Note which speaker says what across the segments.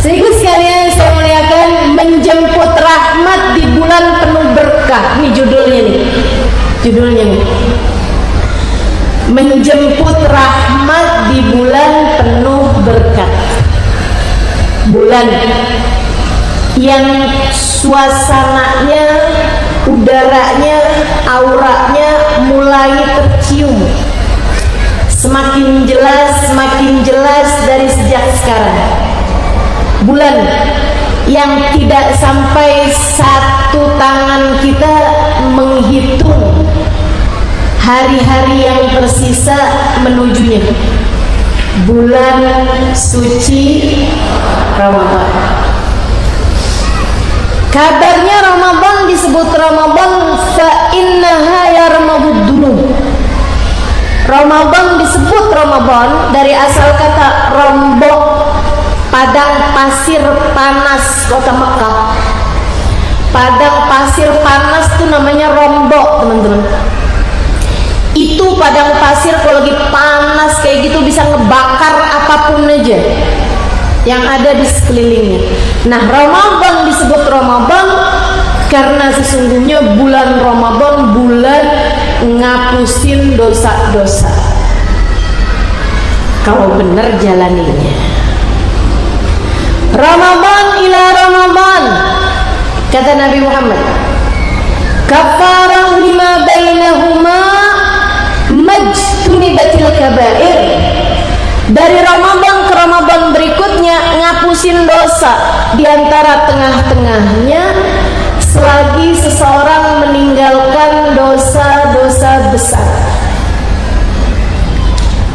Speaker 1: Sehingga sekalian saya muliakan, menjemput rahmat di bulan penuh berkah. Ini judulnya nih. Judulnya nih. Menjemput rahmat di bulan penuh berkah. Bulan yang suasananya, udaranya, auranya mulai tercium. Semakin jelas dari sejak sekarang. Bulan yang tidak sampai satu tangan kita menghitung hari-hari yang tersisa menujunya. Bulan suci Ramadan. Kabarnya Ramadan disebut Ramadan fa innaha yarmahud dunub. Ramadan disebut Ramadan dari asal kata rombok, padang pasir panas kota Mekah. Padang pasir panas itu namanya rombok, teman-teman. Itu padang pasir kalau lagi panas kayak gitu bisa ngebakar apapun aja yang ada di sekelilingnya. Nah, Ramadan disebut Ramadan karena sesungguhnya bulan Ramadan bulan ngapusin dosa-dosa kalau benar jalaninya. Ramadan ila Ramadan, kata Nabi Muhammad, kafarah lima bainahuma majtunibatil kabair. Dari Ramadan ke Ramadan berikutnya ngapusin dosa di antara tengah-tengahnya selagi seseorang meninggalkan dosa-dosa besar.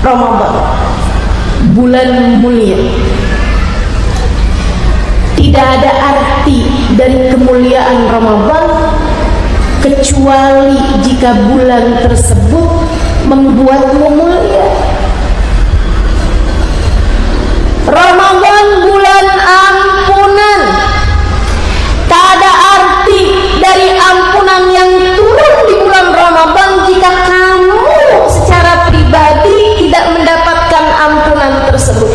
Speaker 1: Ramadan bulan mulia. Tidak ada arti dari kemuliaan Ramadan kecuali jika bulan tersebut membuatmu mulia. Ramadan bulan ampunan. Tak ada arti dari ampunan yang turun di bulan Ramadan jika kamu secara pribadi tidak mendapatkan ampunan tersebut.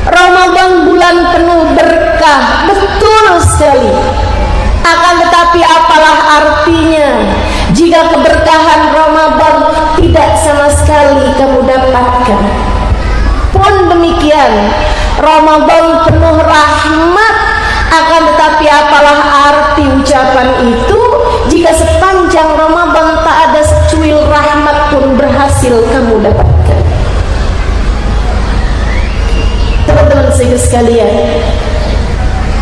Speaker 1: Ramadan bulan penuh berkah, betul sekali. Akan tetapi apalah artinya jika keberkahan Ramadan tidak sama sekali kamu dapatkan. Pun demikian, Ramadan penuh rahmat, akan tetapi apalah arti ucapan itu jika sepanjang Ramadan tak ada secuil rahmat pun berhasil kamu dapatkan. Teman-teman sekalian,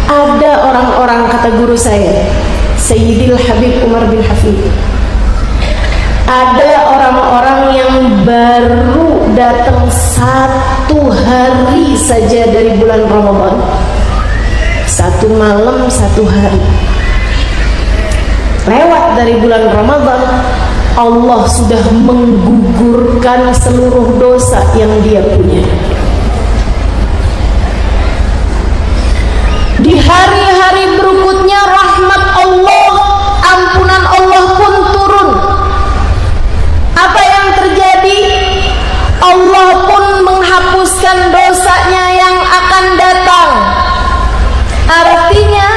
Speaker 1: ada orang-orang, kata guru saya Sayyidil Habib Umar bin Hafid, ada orang-orang yang baru datang satu hari saja dari bulan Ramadan, satu malam satu hari lewat dari bulan Ramadan, Allah sudah menggugurkan seluruh dosa yang dia punya. Di hari-hari berikutnya rahmat Allah, ampunan Allah pun turun. Apa yang terjadi? Allah pun menghapuskan dosanya yang akan datang. Artinya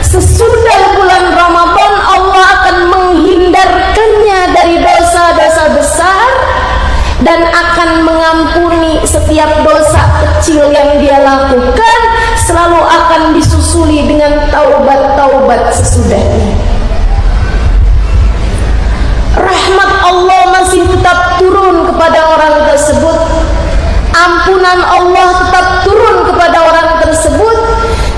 Speaker 1: sesudah bulan Ramadan Allah akan menghindarkannya dari dosa-dosa besar dan akan mengampuni setiap dosa kecil yang dia lakukan, selalu akan disusuli dengan taubat-taubat sesudahnya. Rahmat Allah masih tetap turun kepada orang tersebut, ampunan Allah tetap turun kepada orang tersebut,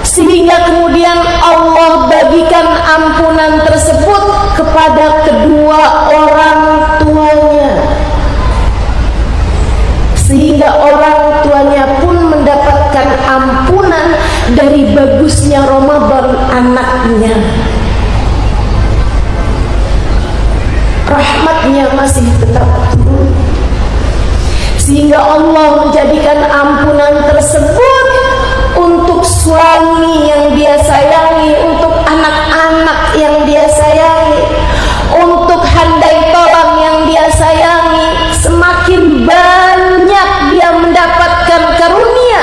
Speaker 1: sehingga kemudian Allah bagikan ampunan tersebut kepada kedua orang tuanya, sehingga orang tuanya pun mendapatkan ampunan dari bagusnya Ramadan anaknya. Rahmatnya masih tetap turun, sehingga Allah menjadikan ampunan tersebut untuk suami yang dia sayangi, untuk anak-anak yang dia sayangi, untuk handai tolong yang dia sayangi. Semakin banyak dia mendapatkan karunia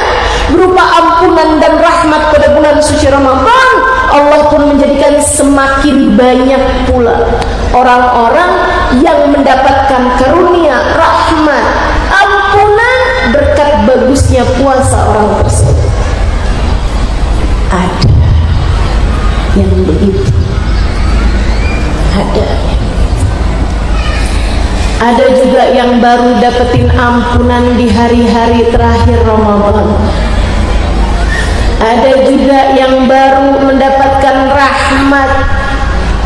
Speaker 1: bulan suci Ramadan, Allah pun menjadikan semakin banyak pula orang-orang yang mendapatkan karunia, rahmat, ampunan berkat bagusnya puasa orang tersebut. Ada yang begitu, ada juga yang baru dapetin ampunan di hari-hari terakhir Ramadan. Ada juga yang baru mendapatkan rahmat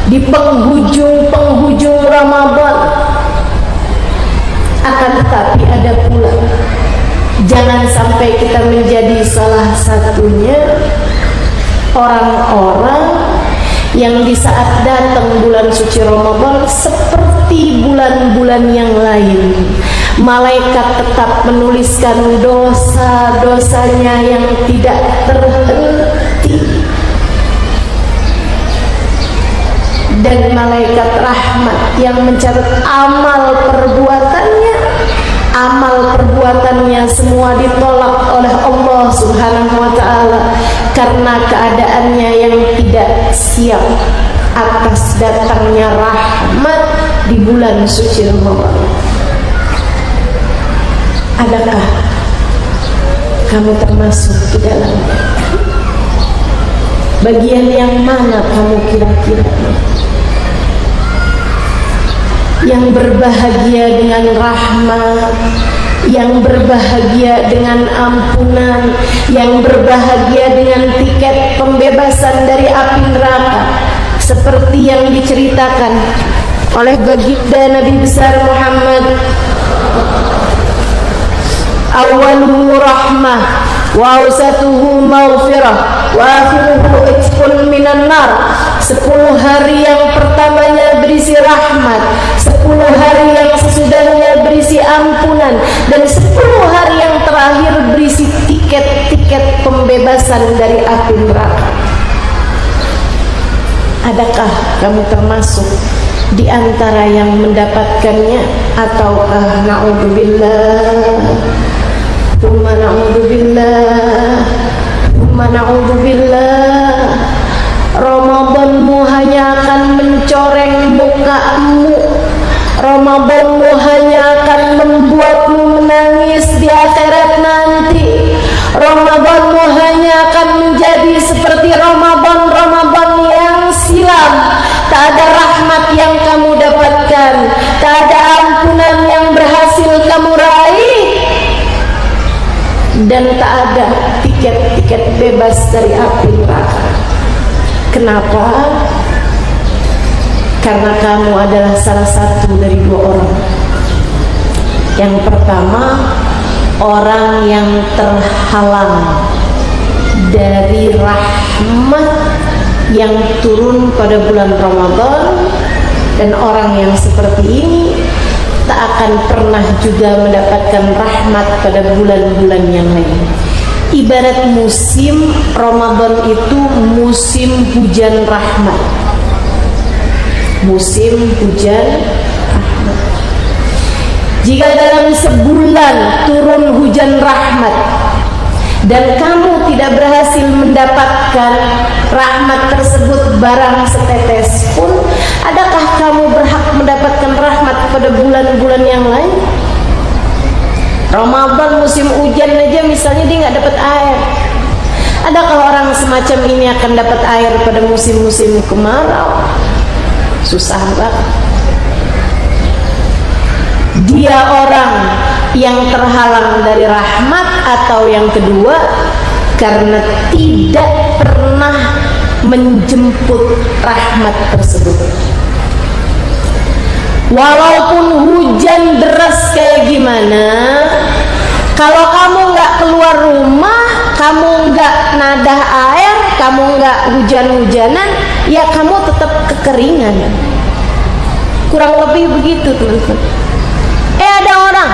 Speaker 1: di penghujung Ramadan. Akan tetapi ada pula, jangan sampai kita menjadi salah satunya orang-orang yang di saat datang bulan suci Ramadan seperti bulan-bulan yang lain, malaikat tetap menuliskan dosa-dosanya yang tidak terhenti, dan malaikat rahmat yang mencatat amal perbuatannya semua ditolak oleh Allah Subhanahu wa ta'ala karena keadaannya yang tidak siap atas datangnya rahmat di bulan suci Ramadan. Adakah kamu termasuk di dalamnya? Bagian yang mana kamu kira-kira yang berbahagia dengan rahmat, yang berbahagia dengan ampunan, yang berbahagia dengan tiket pembebasan dari api neraka, seperti yang diceritakan oleh baginda Nabi besar Muhammad? Awaluhu rahmah wa awsatuhu maghfirah wa akhiruhu itqun minan nar. 10 hari yang pertamanya berisi rahmat, 10 hari yang sesudahnya berisi ampunan, dan 10 hari yang terakhir berisi tiket-tiket pembebasan dari api neraka. Adakah kamu termasuk di antara yang mendapatkannya, ataukah na'udzubillah, thumma na'udzubillah, thumma na'udzubillah, Ramadanmu hanya akan mencoreng mukamu, Ramadanmu hanya akan membuatmu menangis di akhirat nanti, Ramadanmu hanya akan menjadi seperti Ramadan yang silam. Tak ada rahmat yang kamu dapatkan, tak ada ampunan yang berhasil kamu raih, dan tak ada tiket-tiket bebas dari api neraka. Kenapa? Karena kamu adalah salah satu dari 2 orang. Yang pertama, orang yang terhalang dari rahmat yang turun pada bulan Ramadan, dan orang yang seperti ini tak akan pernah juga mendapatkan rahmat pada bulan-bulan yang lain. Ibarat musim Ramadan itu musim hujan rahmat, musim hujan rahmat. Jika dalam sebulan turun hujan rahmat dan kamu tidak berhasil mendapatkan rahmat tersebut barang setetes pun, adakah kamu berhak mendapatkan rahmat pada bulan-bulan yang lain? Ramadan musim hujan aja misalnya dia nggak dapat air. Adakah orang semacam ini akan dapat air pada musim-musim kemarau? Susah banget. Dia orang yang terhalang dari rahmat, atau yang kedua karena tidak pernah menjemput rahmat tersebut. Walaupun hujan deras kayak gimana, kalau kamu nggak keluar rumah, kamu nggak nadah air, kamu nggak hujan-hujanan, ya kamu tetap kekeringan. Kurang lebih begitu, teman-teman. Ada orang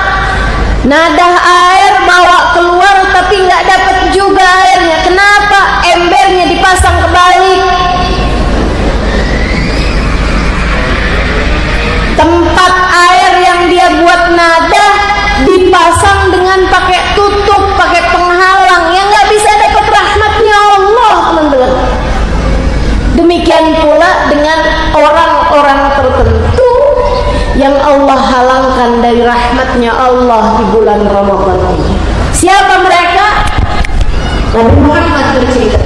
Speaker 1: nadah air bawa keluar tapi nggak dapat juga airnya. Kenapa? Embernya dipasang kebalik. Tempat air yang dia buat nadah dipasang dengan pakai tutup, pakai penghalang, yang nggak bisa dapat rahmatnya Allah, teman-teman. Nabi Muhammad bercerita,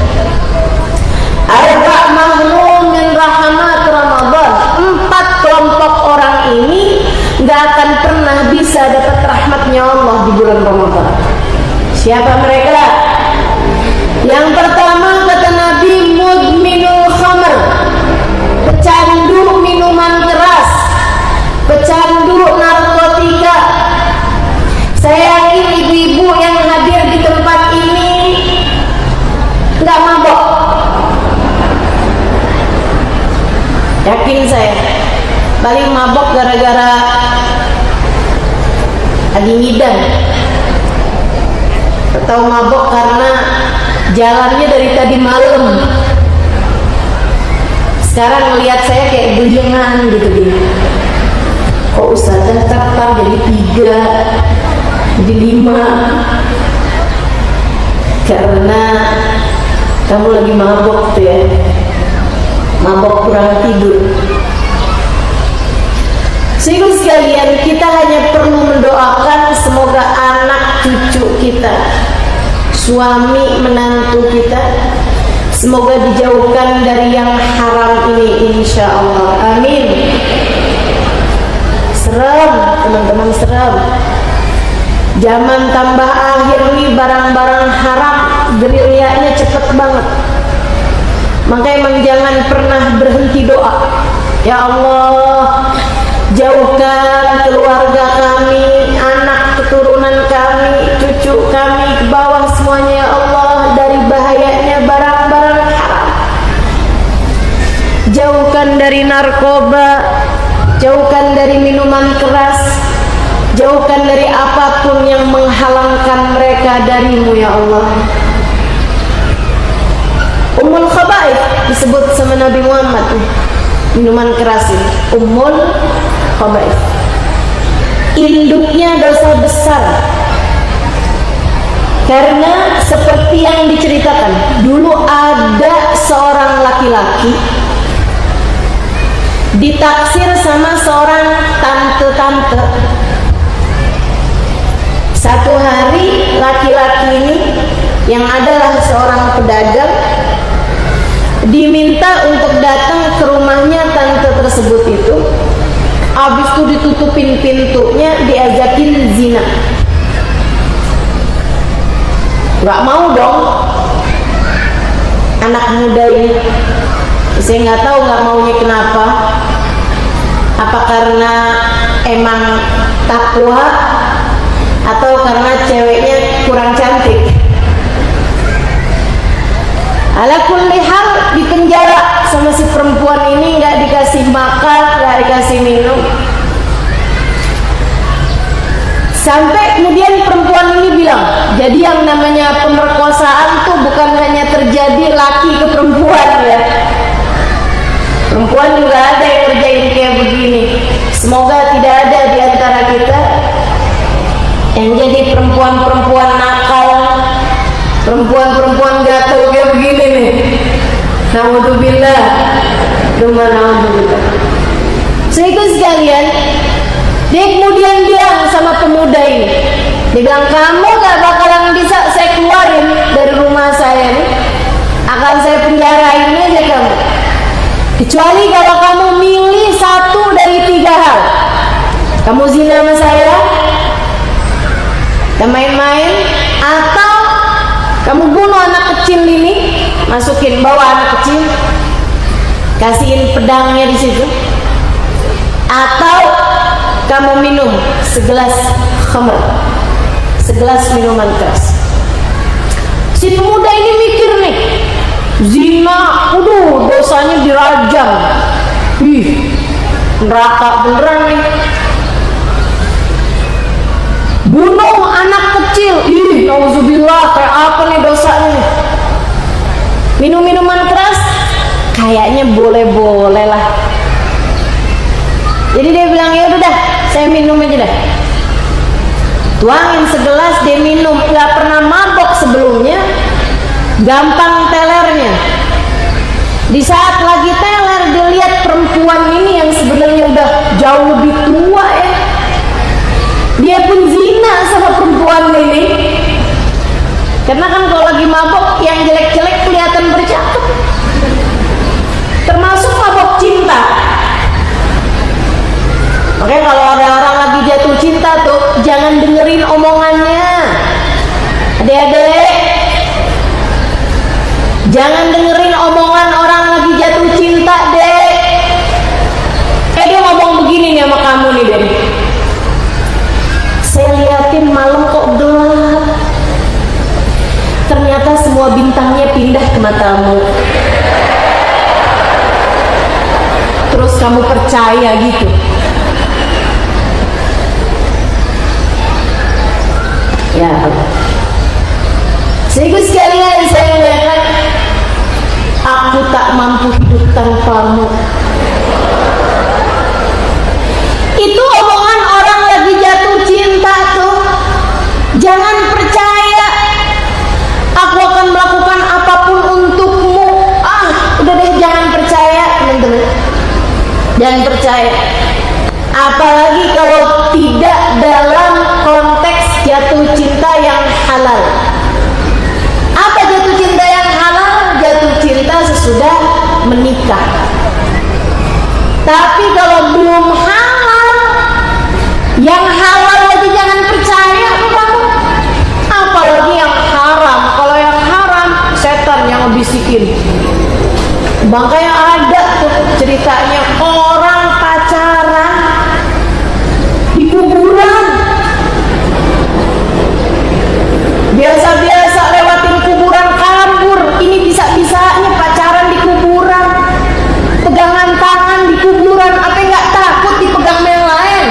Speaker 1: arba mahrum min rahmat Ramadan, 4 kelompok orang ini gak akan pernah bisa dapat rahmatnya Allah di bulan Ramadan. Siapa mereka? Yang pertama kata Nabi, mudminul khamr, pecandu minuman keras, pecandu narkotika. Saya yakin ibu-ibu yang hadir di tempat ini nggak mabok. Yakin saya. Paling mabok gara-gara lagi ngidam, atau mabok karena jalannya dari tadi malam. Sekarang melihat saya kayak belingan gitu. Kok ustazah tetap jadi 3, jadi 5? Karena kamu lagi mabok tuh ya, mabok kurang tidur. Sehingga sekalian, kita hanya perlu mendoakan semoga anak cucu kita, suami menantu kita, semoga dijauhkan dari yang haram ini, insya Allah. Amin. Seram teman-teman, seram. Zaman tambah akhir nih, barang-barang haram gerilyanya cepet banget. Maka emang jangan pernah berhenti doa. Ya Allah, jauhkan keluarga kami, anak keturunan kami, cucu kami ke bawah semuanya ya Allah dari bahayanya barang-barang haram. Jauhkan dari narkoba, jauhkan dari minuman keras, jauhkan dari apapun yang menghalangkan mereka darimu ya Allah. Ummul khaba'ith disebut sama Nabi Muhammad, minuman keras ini ummul khaba'ith, induknya dosa besar. Karena seperti yang diceritakan, dulu ada seorang laki-laki ditaksir sama seorang tante-tante. Satu hari laki-laki ini yang adalah seorang pedagang diminta untuk datang ke rumahnya tante tersebut itu. Habis itu ditutupin pintunya, diajakin zina. Gak mau dong anak muda ini. Saya nggak tahu nggak maunya kenapa. Apa karena emang takwa atau karena ceweknya kurang cantik? Ala kulli hal dipenjara sama si perempuan ini, nggak dikasih makan, nggak dikasih minum. Sampai kemudian perempuan ini bilang, jadi yang namanya pemerkosaan tuh bukan hanya terjadi laki ke perempuan ya. Perempuan juga ada yang kerjain kayak begini. Semoga tidak ada di antara kita yang jadi perempuan-perempuan nakal, perempuan-perempuan gatel kayak begini nih. Naudzubillah. Sehingga sekalian, dia kemudian bilang sama pemuda ini, dia bilang, kamu gak bakalan bisa saya keluarin dari rumah saya nih, akan saya penjarain aja kamu, kecuali kalau kamu milih satu dari 3 hal. Kamu zina sama saya, kita main-main, atau kamu bunuh anak kecil ini, masukin, bawa anak kecil, kasihin pedangnya di situ, atau kamu minum segelas khamr, segelas minuman keras. Si pemuda ini mikir nih, zina, aduh dosanya dirajam, neraka beneran nih. Bunuh anak kecil, nauzubillah, kayak apa nih dosanya nih. Minum minuman keras, kayaknya boleh-boleh lah. Jadi dia bilang, ya udah dah, saya minum aja dah. Tuangin segelas, dia minum. Gak pernah mabok sebelumnya, gampang telernya. Di saat lagi teler, dia lihat perempuan ini yang sebenarnya udah jauh lebih tua ya. Dia pun zina sama perempuan ini. Karena kan kalau lagi mabok dengerin omongannya. Adik-adik, jangan dengerin omongan orang lagi jatuh cinta, dek. Dia ngomong begini nih sama kamu nih, dek. Saya liatin malam kok gelap. Ternyata semua bintangnya pindah ke matamu. Terus kamu percaya gitu? Ya, sehingga sekalian saya mengatakan, aku tak mampu hidup tanpamu. Itu omongan orang lagi jatuh cinta tuh. Jangan percaya. Aku akan melakukan apapun untukmu. Udah deh, jangan percaya, teman-teman. Jangan percaya. Apalagi kalau tidak dalam konteks jatuh cinta yang halal. Apa jatuh cinta yang halal? Jatuh cinta sesudah menikah. Tapi kalau belum halal, yang halal aja jangan percaya kamu. Apalagi yang haram. Kalau yang haram, setan yang ngebisikin. Makanya ada tuh ceritanya orang pacaran di kuburan. Biasa-biasa lewatin kuburan kabur. Ini bisa-bisanya pacaran di kuburan, pegangan tangan di kuburan. Apa nggak takut dipegang yang lain?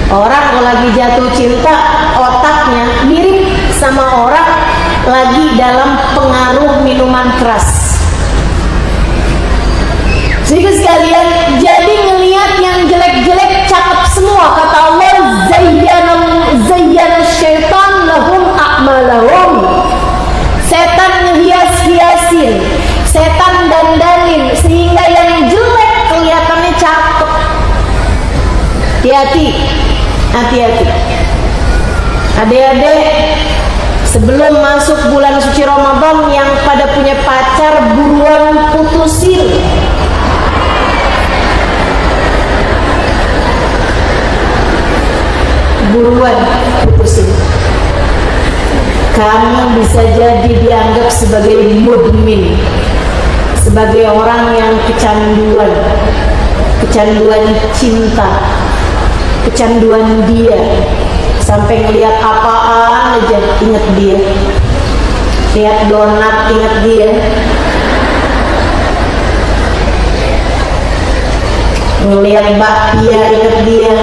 Speaker 1: Orang kalau lagi jatuh cinta, otaknya mirip sama orang lagi dalam pengaruh minuman keras. Sehingga sekalian, jadi ngelihat yang jelek-jelek cakep semua. Kata Allah, zayyana syaitan lahum a'malahum. Setan ngehias-hiasin, setan dandanin, sehingga yang jelek kelihatannya cakep. Hati-hati, hati-hati. Adik-adik, sebelum masuk bulan suci Ramadan, yang pada punya pacar buruan putusin. Buruan putusin. Kamu bisa jadi dianggap sebagai mudmin, sebagai orang yang kecanduan cinta, kecanduan dia, sampai ngelihat apaan aja ingat dia, lihat donat ingat dia, ngelihat bakpia ingat dia,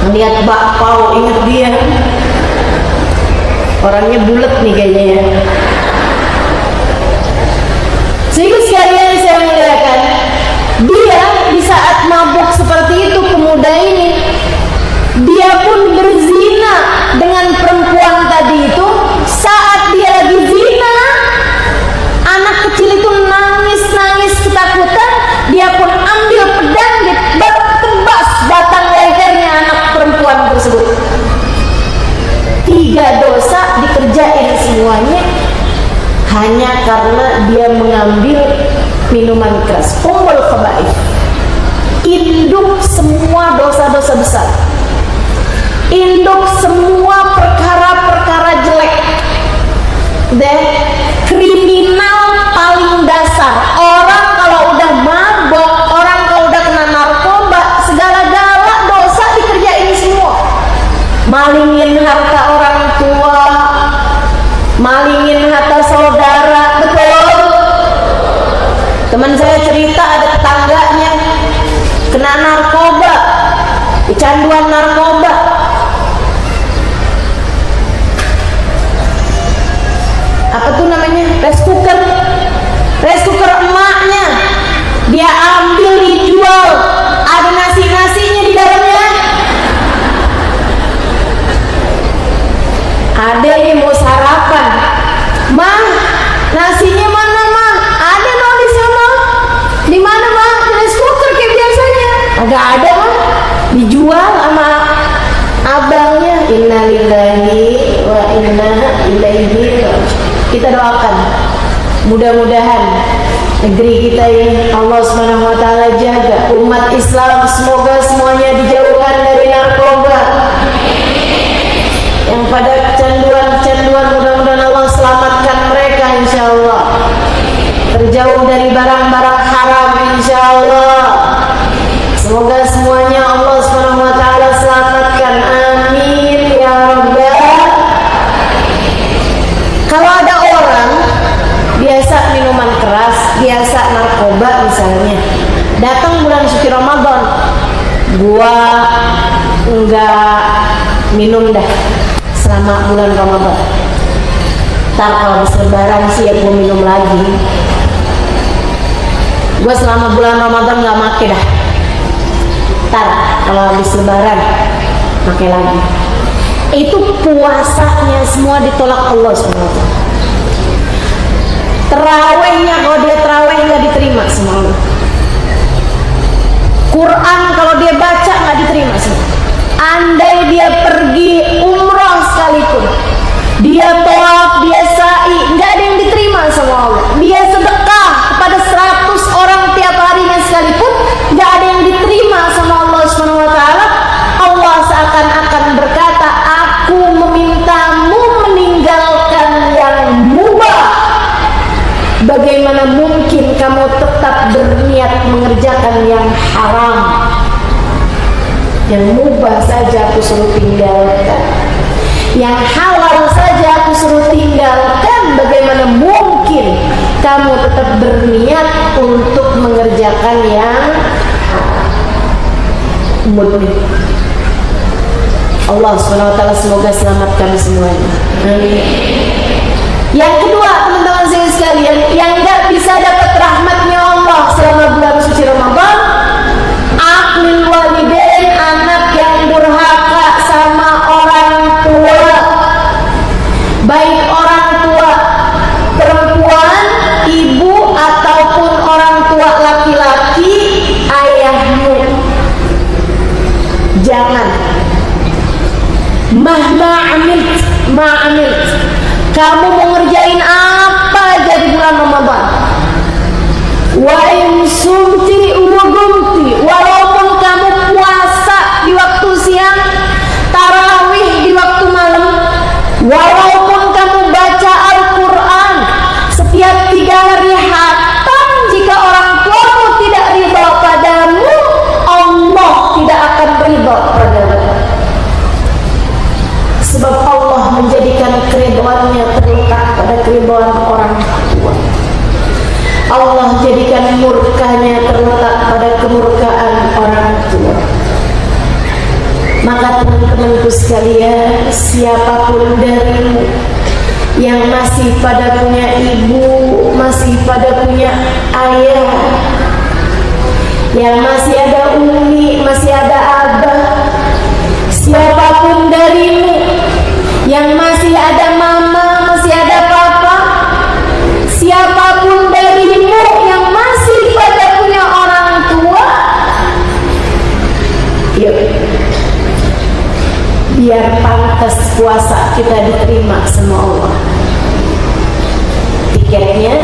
Speaker 1: ngelihat bakpao ingat dia. Orangnya bulat nih kayaknya ya. Sehingga sekalian saya mengatakan, dia di saat mabuk seperti itu, pemuda ini, dia pun berzina dengan perempuan tadi itu. Saat dia lagi zina, anak kecil itu nangis ketakutan. Dia pun ambil pedang, ditebas batang lehernya anak perempuan tersebut. 3 dosa dikerjain semuanya hanya karena dia mengambil minuman keras. Ummul khaba'ith, induk semua dosa-dosa besar, induk semua perkara-perkara jelek, dan kriminal paling dasar. Orang kalau udah mabok, orang kalau udah kena narkoba, segala-gala dosa dikerjain semua. Malingin harta orang tua, malingin harta saudara. Betul. Teman saya cerita, ada tetangganya kena narkoba, kecanduan narkoba. Apa tuh namanya? Rice cooker emaknya dia ambil, dijual. Ada nasi-nasinya di dalamnya. Ada yang mau sarapan, mah nasinya mana mah? Ada dong di sana. Di mana mah? Rice cooker kayak biasanya. Agak ada mah, dijual sama abangnya. Innalillahi wa inna ilaihi raji'un. Kita doakan, mudah-mudahan negeri kita ini Allah Subhanahu wa taala jaga. Umat Islam semoga semuanya dijauhkan dari narkoba. Yang pada kecanduan-kecanduan mudah-mudahan Allah selamatkan mereka insyaallah. Terjauh dari barang-barang haram insyaallah. Semoga semuanya Allah Subhanahu wa taala selamatkan. Amin ya rabbal. Kalau ada orang biasa minuman keras, biasa narkoba misalnya, datang bulan suci Ramadan, gua enggak minum dah selama bulan Ramadan. Ntar kalau habis lebaran sih ya gua minum lagi. Gua selama bulan Ramadan enggak make dah. Ntar kalau habis lebaran pakai lagi. Itu puasanya semua ditolak Allah SWT. Terawihnya kalau dia terawih nggak diterima sama Allah. Quran kalau dia baca nggak diterima semua. Andai dia pergi umrah sekalipun, dia tawaf, dia sa'i, nggak ada yang diterima sama Allah. Dia sedekah kepada 100 orang tiap harinya sekalipun, nggak ada yang diterima sama Allah Subhanahu wa taala. Allah seakan-akan berkata, aku memintamu meninggalkan yang mubah. Bagaimana mungkin kamu tetap berniat mengerjakan yang haram? Yang mubah saja aku suruh tinggalkan, yang halal saja aku suruh tinggalkan. Bagaimana mungkin kamu tetap berniat untuk mengerjakan yang murni? Allah SWT semoga selamatkan semuanya. Amin. Yang kedua, teman-teman saya sekalian, yang gak bisa dapat rahmatnya Allah selama bulan suci Ramadan, aqlil walidain, anak yang durhaka sama orang tua. Baik orang tua perempuan, ibu, ataupun orang tua laki-laki, ayahmu. Jangan ma'amilt, kamu mau ngerjain apa aja di bulan Ramadan. Wa in sumti wa gumti, walaupun kamu puasa di waktu siang, tarawih di waktu malam, walaupun kamu baca Al-Quran setiap 3 hari hatam, jika orang tuamu tidak ridha padamu, Allah tidak akan ridha padamu. Sebab Allah menjadikan keridhaannya terletak pada keridhaan orang tua. Allah jadikan murkanya terletak pada kemurkaan orang tua. Maka teman-temanku sekalian, siapapun darimu yang masih pada punya ibu, masih pada punya ayah, yang masih ada umi, masih ada abah, siapapun darimu yang masih ada mama, masih ada papa, siapapun darimu yang masih pada punya orang tua, yuk, biar pantas puasa kita diterima sama Allah. Tiketnya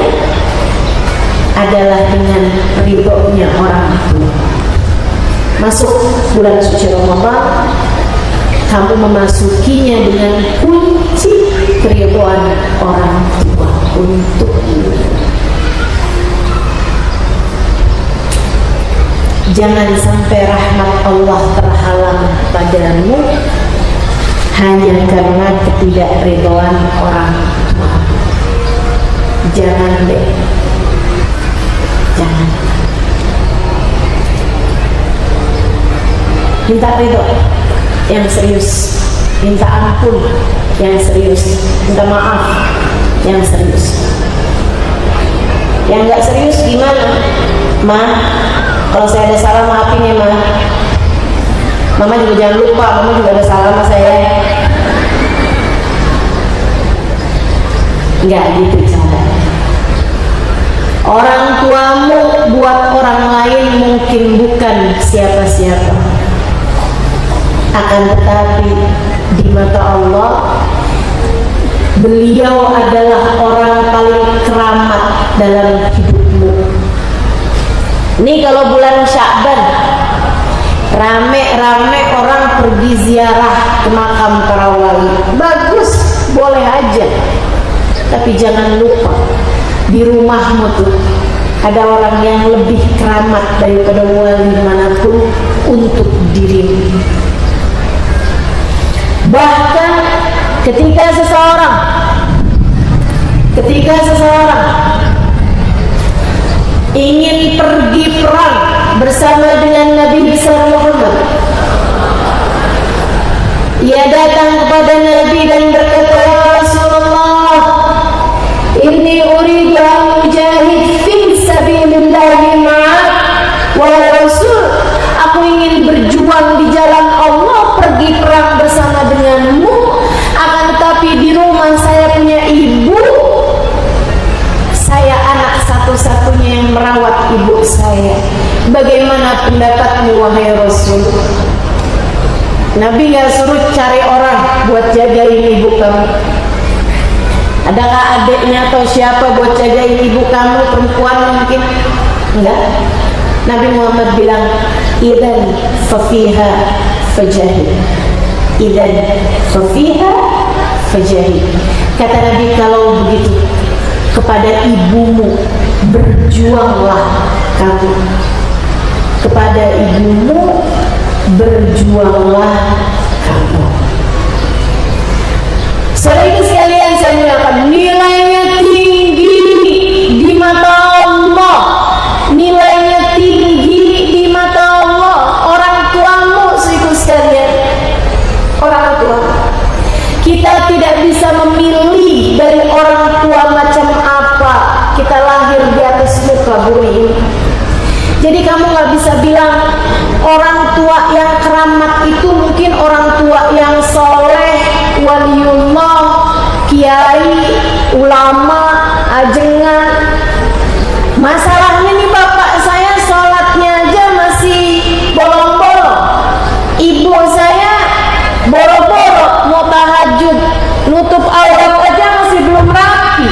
Speaker 1: adalah dengan ridhonya orang tua. Masuk bulan suci Ramadan, kamu memasukinya dengan kunci keridhaan orang tua untuk jangan sampai rahmat Allah terhalang padamu hanya karena ketidakridhaan orang tua. Jangan deh, jangan. Minta ridho yang serius, minta ampun yang serius, minta maaf yang serius. Yang nggak serius gimana? Ma, kalau saya ada salah maafin ya, Ma. Mama juga jangan lupa, Mama juga ada salah sama saya. Nggak gitu cara. Orang tuamu buat orang lain mungkin bukan siapa-siapa. Akan tetapi di mata Allah, beliau adalah orang paling keramat dalam hidupmu. Nih kalau bulan Sya'ban, rame-rame orang pergi ziarah ke makam para wali. Bagus, boleh aja. Tapi jangan lupa di rumahmu tuh ada orang yang lebih keramat daripada wali manapun untuk dirimu. Bahkan ketika seseorang ingin pergi perang bersama dengan Nabi besar Muhammad, ia datang kepada Nabi dan berkata, "Ya Rasulullah, inni uridu an ujahid fi sabilillah ma'ak wa Rasul." Aku ingin berjuang di jalan Allah, pergi perang bersama denganmu. Akan tetapi di rumah saya punya ibu, saya anak satu-satunya yang merawat ibu saya. Bagaimana pendapatmu wahai Rasul? Nabi gak suruh cari orang buat jagain ibu kamu. Adakah adiknya atau siapa buat jagain ibu kamu, perempuan mungkin? Enggak. Nabi Muhammad bilang, idan fafiha fajahid. Idan fafiha fajahid. Kata Nabi, kalau begitu kepada ibumu berjuanglah kamu. Kepada ibumu berjuanglah kamu. Saudara sekalian, saya mengatakan nilainya tinggi di mata Allah. Nilainya tinggi di mata Allah. Orang tuamu, saudara sekalian, orang tua. Kita tidak bisa memilih dari orang tua macam apa kita lahir di atas muka bumi ini. Jadi kamu gak bisa bilang orang tua yang keramat itu mungkin orang tua yang soleh, waliullah, kiai, ulama, ajengan. Masalahnya nih bapak saya sholatnya aja masih bolong-bolong, ibu saya boro-boro mau tahajud, nutup aurat aja masih belum rapi.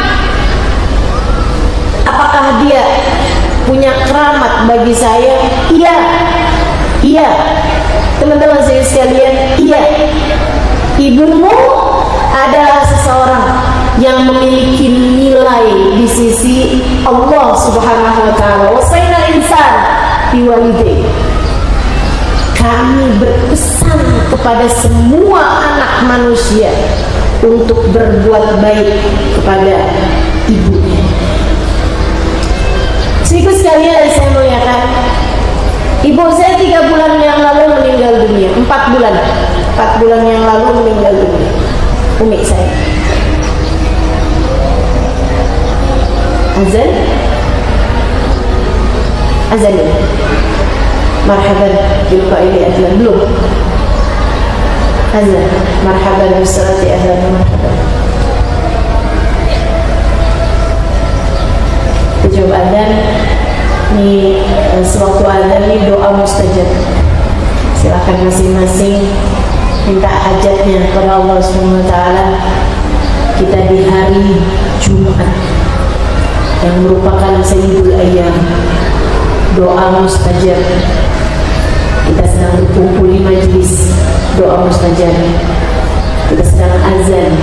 Speaker 1: Apakah dia punya keramat bagi saya? Iya, iya, teman-teman saya sekalian, iya. Ibumu adalah seseorang yang memiliki nilai di sisi Allah Subhanahu wa taala. Wasaina insan biwalidayhi. Kami berpesan kepada semua anak manusia untuk berbuat baik kepada ibunya. Saudara sekalian, saya muliakan, ibu saya 3 bulan yang lalu meninggal dunia. 4 bulan yang lalu meninggal dunia. Umi saya. Azan ya. Marhaban bil qaili ahlan, belum. Azan. Marhaban bisalati ahlan, marhaban. Ujub adzan ini, sewaktu adzan ini doa mustajab. Silakan masing-masing minta hajatnya kepada Allah Subhanahu wa taala. Kita di hari Jumat yang merupakan sayyidul ayyam, doa mustajab. Kita sedang berkumpul di majlis doa mustajab. Kita sedang azan,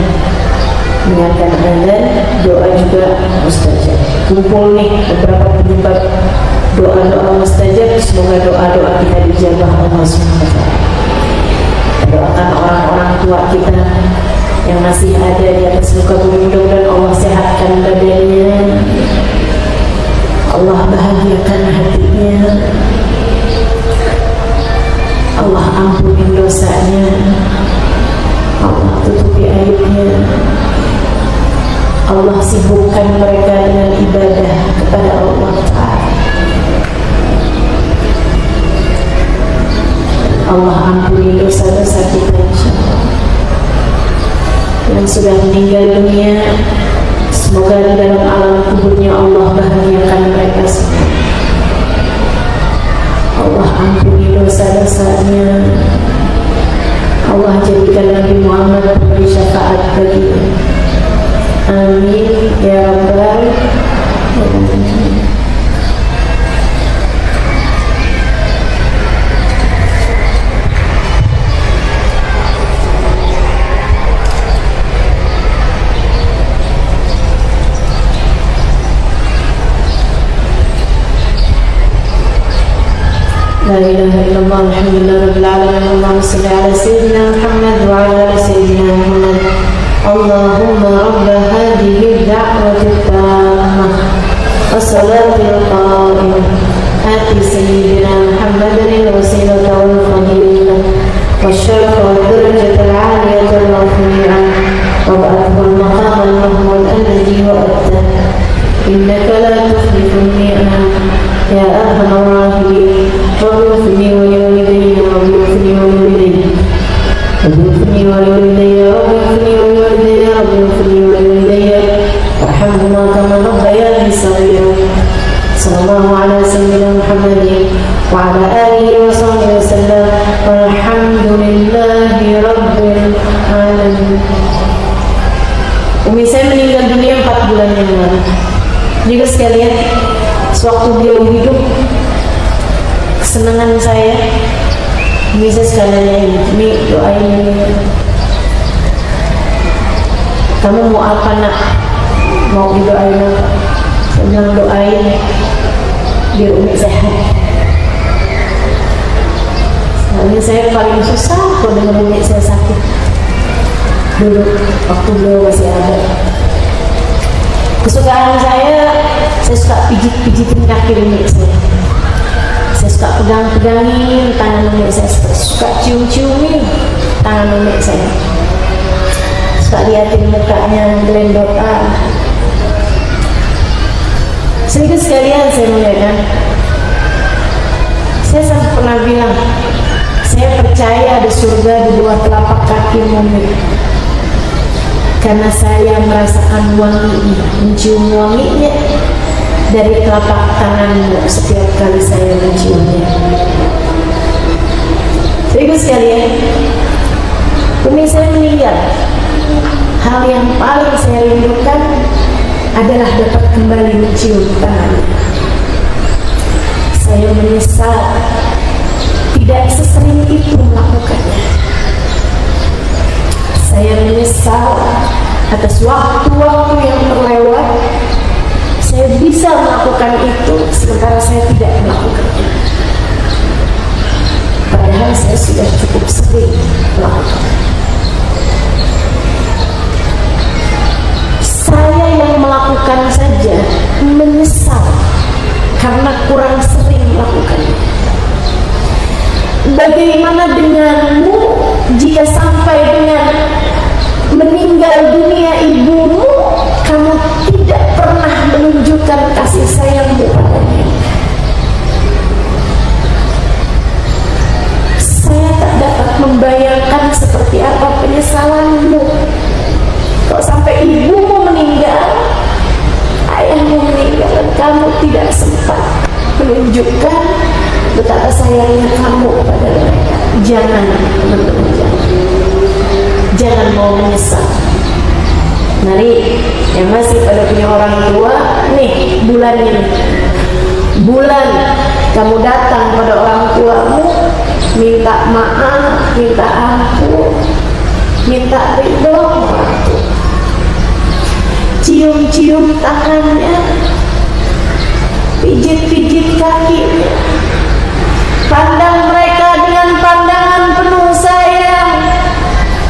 Speaker 1: mendengarkan azan, doa juga mustajab. Kumpul nih beberapa penyebab doa-doa mustajab. Semoga doa-doa kita dijabah Allah Subhanahu wa taala. Doakan orang-orang tua kita yang masih ada di atas muka bumi, mudah-mudahan Allah sehatkan badannya, Allah bahagiakan hatinya, Allah ampuni dosanya, Allah tutupi aibnya, Allah sibukkan mereka dengan ibadah kepada Allah Ta'ala. Allah ampuni dosa-dosa kita insyaallah. Yang sudah meninggal dunia, semoga di dalam alam kuburnya Allah bahagiakan mereka semua. Allah ampuni dosa-dosanya. Allah jadikan Nabi Muhammad memberi syafaat bagi. Amin ya rabbal alamin. لا إله إلا الله الحمد لله رب العالمين اللهم صل على سيدنا محمد وعلى آل سيدنا محمد اللهم رب هذه الدعوة التامة والصلاة القائمة آت سيدنا محمد الوسيلة والفضيلة والشرف والدرجة العالية الرفيعة وابعثه المقام المحمود الذي وعدته إنك لا تخلف الميعاد يا أرحم الراحمين رب اغفر لي ولوالدي رب اغفر لي ولوالدي رب اغفر لي ولوالدي رب اغفر لي ولوالدي رب اغفر لي ولوالدي وارحمهما كما ربياني صغيرا صلى الله على سيدنا محمد وعلى آله وصحبه وسلم والحمد لله رب العالمين. Umi saya meninggal dunia 4 bulan yang lalu. Juga sekalian, sewaktu beliau hidup, kesenangan saya, Umi saya sekalian ini doain. Kamu mau apa nak? Mau didoain apa? Saya bilang doain biar Umi sehat. Soalnya saya paling susah kalau dengan Umi saya sakit. Dulu waktu beliau masih ada. Kesukaan saya suka pijit-pijitin kaki Umi saya. Saya suka pegang-pegangin tangan Umi saya, suka cium-ciumin tangan Umi saya. Suka liatin mukanya gelendotan. Sehingga sekalian saya melihatkan, saya sampai pernah bilang, saya percaya ada surga di bawah telapak kaki Umi. Karena saya merasakan wanginya, mencium wanginya dari telapak tanganmu setiap kali saya menciumnya. Ibu sekalian, Umi saya meninggal. Hal yang paling saya rindukan adalah dapat kembali mencium tangannya. Saya menyesal tidak sesering itu melakukannya. Saya menyesal atas waktu-waktu yang terlewat. Saya bisa melakukan itu sementara saya tidak melakukannya. Padahal saya sudah cukup sering melakukannya. Saya yang melakukan saja menyesal karena kurang sering melakukannya. Bagaimana denganmu jika sampai dengan meninggal dunia ibumu, kamu tidak pernah menunjukkan kasih sayangmu padanya? Saya tak dapat membayangkan seperti apa penyesalanmu kalau sampai ibumu meninggal, ayahmu meninggal, dan kamu tidak sempat menunjukkan betapa sayangnya kamu kepada mereka. Jangan, teman-teman, jangan mau menyesal. Mari yang masih pada punya orang tua, nih bulan ini, bulan kamu datang pada orang tuamu, minta maaf, minta ampun, minta ridho orang tua, cium-cium tangannya, pijit-pijit kakinya, pandang mereka dengan pandangan penuh sayang.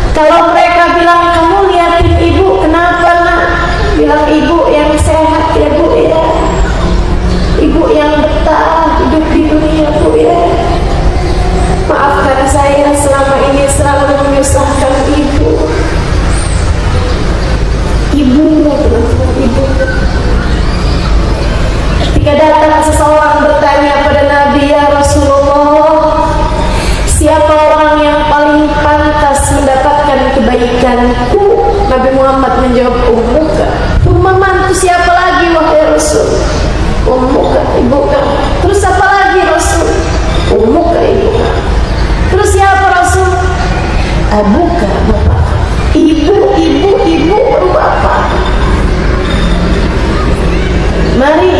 Speaker 1: Kalau mereka bilang, kamu liatin ibu, kenapa nak? Bilang, ibu yang sehat ya bu ya, ibu yang betah hidup di dunia bu ya. Maafkan saya selama ini selalu menyusahkan ibu. Ibumu, teman-teman, ibu. Ketika datang seseorang bertanya pada Nabi, ya Rasulullah, siapa orang yang paling pantas mendapatkan kebaikanku? Nabi Muhammad menjawab, ummuka. Umman itu siapa lagi wahai Rasul? Ummuka, ibuka. Terus apa lagi Rasul? Ummuka, ibuka. Terus siapa Rasul? Abuka, bapak. Ibu baru bapak. Mari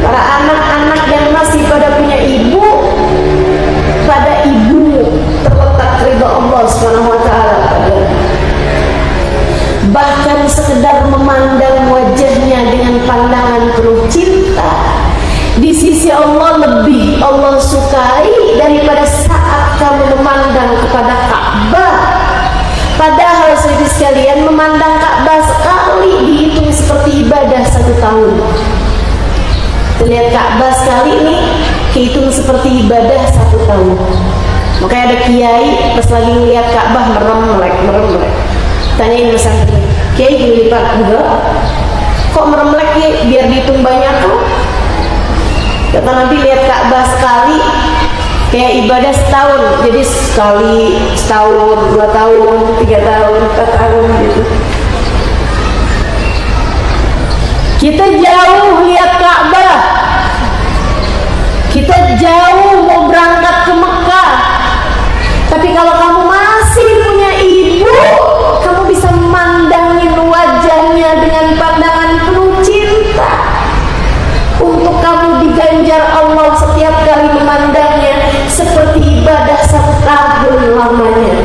Speaker 1: para anak-anak yang masih pada punya ibu, pada ibumu terletak ridha Allah SWT. Bahkan sekedar memandang wajahnya dengan pandangan penuh cinta, di sisi Allah lebih Allah sukai sekalian, memandang Ka'bah sekali dihitung seperti ibadah 1 tahun. Lihat Ka'bah sekali nih dihitung seperti ibadah 1 tahun. Makanya ada kiai pas lagi ngeliat Ka'bah merem-melek. Tanyain sama santri, kiai gini Pak, enggak? Kok merem-melek ya? Biar dihitung banyak tuh. Kata Nabi, lihat Ka'bah sekali kayak ibadah setahun. Jadi sekali setahun, 2 tahun, 3 tahun, 4 tahun gitu. Kita jauh lihat Ka'bah, kita jauh mau berangkat ke Mekah. Tapi kalau kamu masih punya ibu, kamu bisa memandangin wajahnya dengan pandangan penuh cinta. Untuk kamu diganjar Allah setiap kali memandangnya seperti ibadah 1 tahun lamanya.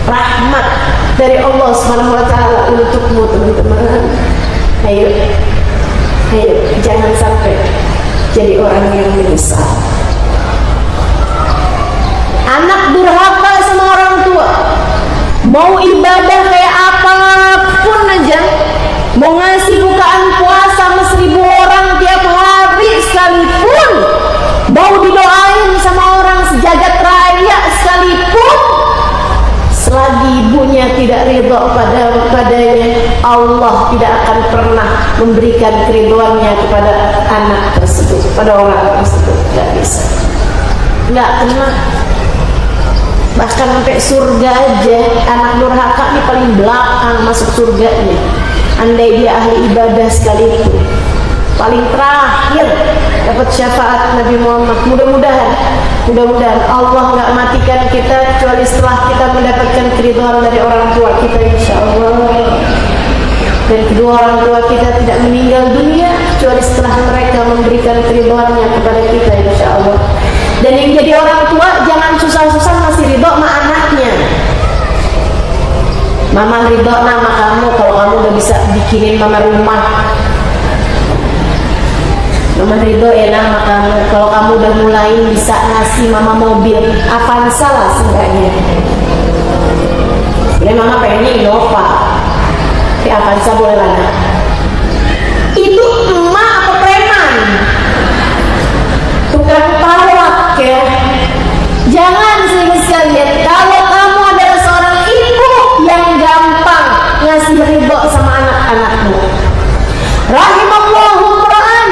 Speaker 1: Rahmat dari Allah SWT untukmu, teman-teman. Ayo, jangan sampai jadi orang yang menyesal. Anak durhaka sama orang tua, mau ibadah kayak apapun aja, mau ngasih bukaan puasa sama 1000 orang tiap hari sekalipun, mau didoain sama orang sejagat raya sekalipun, selagi ibunya tidak ridha padanya, Allah tidak akan pernah memberikan keridhaannya kepada anak tersebut, pada orang tersebut. Tidak bisa, nggak kena. Bahkan sampai surga aja, anak durhaka ini paling belakang masuk surganya. Andai dia ahli ibadah sekalipun, paling terakhir dapat syafaat Nabi Muhammad. Mudah-mudahan Allah nggak matikan kita kecuali setelah kita mendapatkan keridhaan dari orang tua kita, insya Allah. Dan kedua orang tua kita tidak meninggal dunia kecuali setelah mereka memberikan keridhaannya kepada kita, insya Allah. Dan yang jadi orang tua jangan susah-susah ngasih ridho sama anaknya. Mama ridho nama kamu kalau kamu udah bisa bikinin mama rumah. Mama ridho ya nama kamu kalau kamu udah mulai bisa ngasih mama mobil Avanza lah seenggaknya. Sebenarnya mama pengennya Innova, tapi Avanza boleh lah. Itu emak apa preman? Tukang palak ya. Jangan sekalian, kalau kamu adalah seorang ibu yang gampang ngasih ridho sama anak-anakmu. Rahimallahu Quran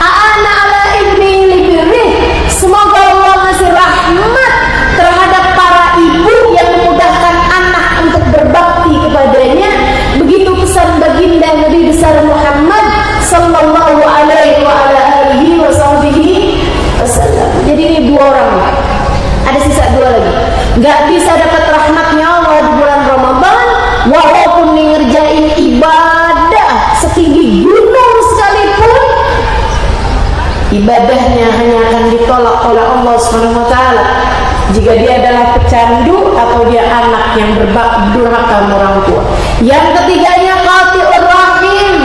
Speaker 1: a'ana ala ibni libirih. Semoga Allah ngasih rahmat terhadap para ibu yang memudahkan anak untuk berbakti kepadanya. Begitu pesan baginda Nabi besar Muhammad sallallahu alaihi wa ala alihi wa sahbihi wasallam. Jadi ini 2 orang, ada sisa 2 lagi. Gak bisa dapat rahmatnya Allah di bulan Ramadan walaupun ngerjain ibadah setinggi gunung sekalipun, ibadahnya hanya akan ditolak oleh Allah SWT jika dia adalah pecandu atau dia anak yang durhaka orang tua. Yang ketiganya qati'ur rahim,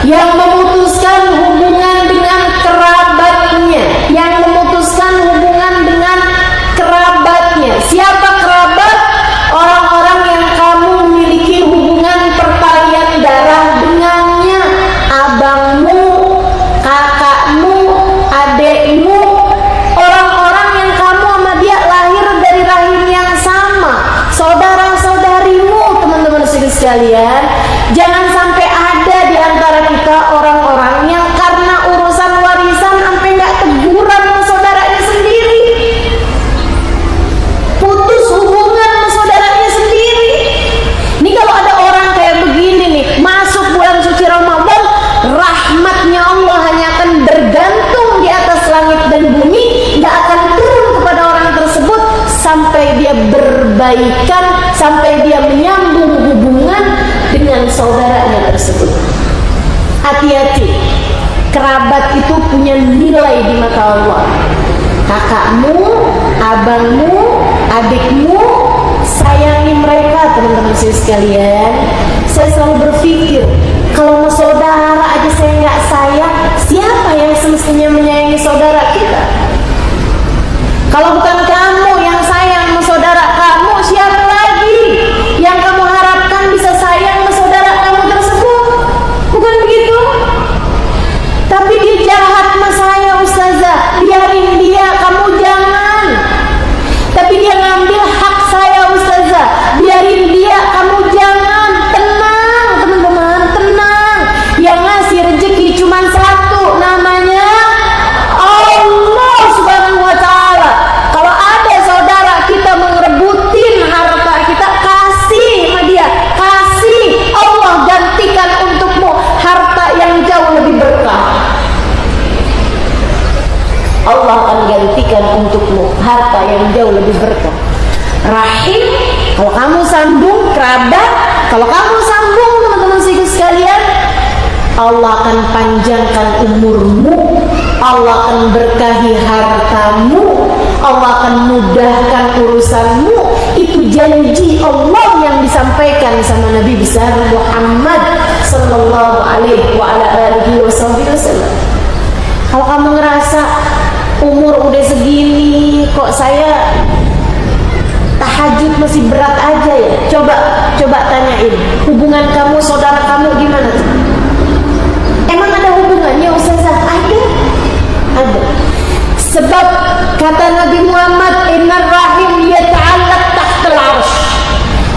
Speaker 1: yang memutuskan hubungan dengan kerabatnya, yang memutuskan hubungan dengan kerabatnya. Siapa kerabat? Orang-orang yang kamu memiliki hubungan pertalian darah dengannya. Abangmu, kakakmu, adekmu, orang-orang yang kamu sama dia lahir dari rahim yang sama, saudara-saudarimu, teman-teman sekalian. Jangan sampai ada di antara kita orang-orang yang karena urusan warisan sampai nggak teguran sama saudaranya sendiri, putus hubungan sama saudaranya sendiri. Ini kalau ada orang kayak begini nih, masuk bulan suci Ramadan, rahmatnya Allah hanya akan bergantung di atas langit dan bumi, nggak akan turun kepada orang tersebut sampai dia berbaikan, sampai dia menyambung hubungan dengan saudaranya tersebut. Hati-hati, kerabat itu punya nilai di mata Allah. Kakakmu, abangmu, adikmu, sayangi mereka, teman-teman sekalian. Saya selalu berpikir, kalau mau saudara aja saya nggak sayang, siapa yang semestinya menyayangi saudara kita? Kalau bukan kamu yang sayang sama saudara kamu, siapa lagi yang kamu rahim, kalau kamu sambung kerabat, kalau kamu sambung teman-teman sekalian, Allah akan panjangkan umurmu, Allah akan berkahi hartamu, Allah akan mudahkan urusanmu. Itu janji Allah yang disampaikan sama Nabi besar Muhammad sallallahu alaihi wa ala alihi wasallam. Kalau kamu ngerasa umur udah segini kok saya tahajud masih berat aja ya, coba tanyain hubungan kamu saudara kamu gimana tuh? Emang ada hubungannya Ustazah? Ada. Sebab kata Nabi Muhammad, innar rahim yata'allaq tahtal arsh.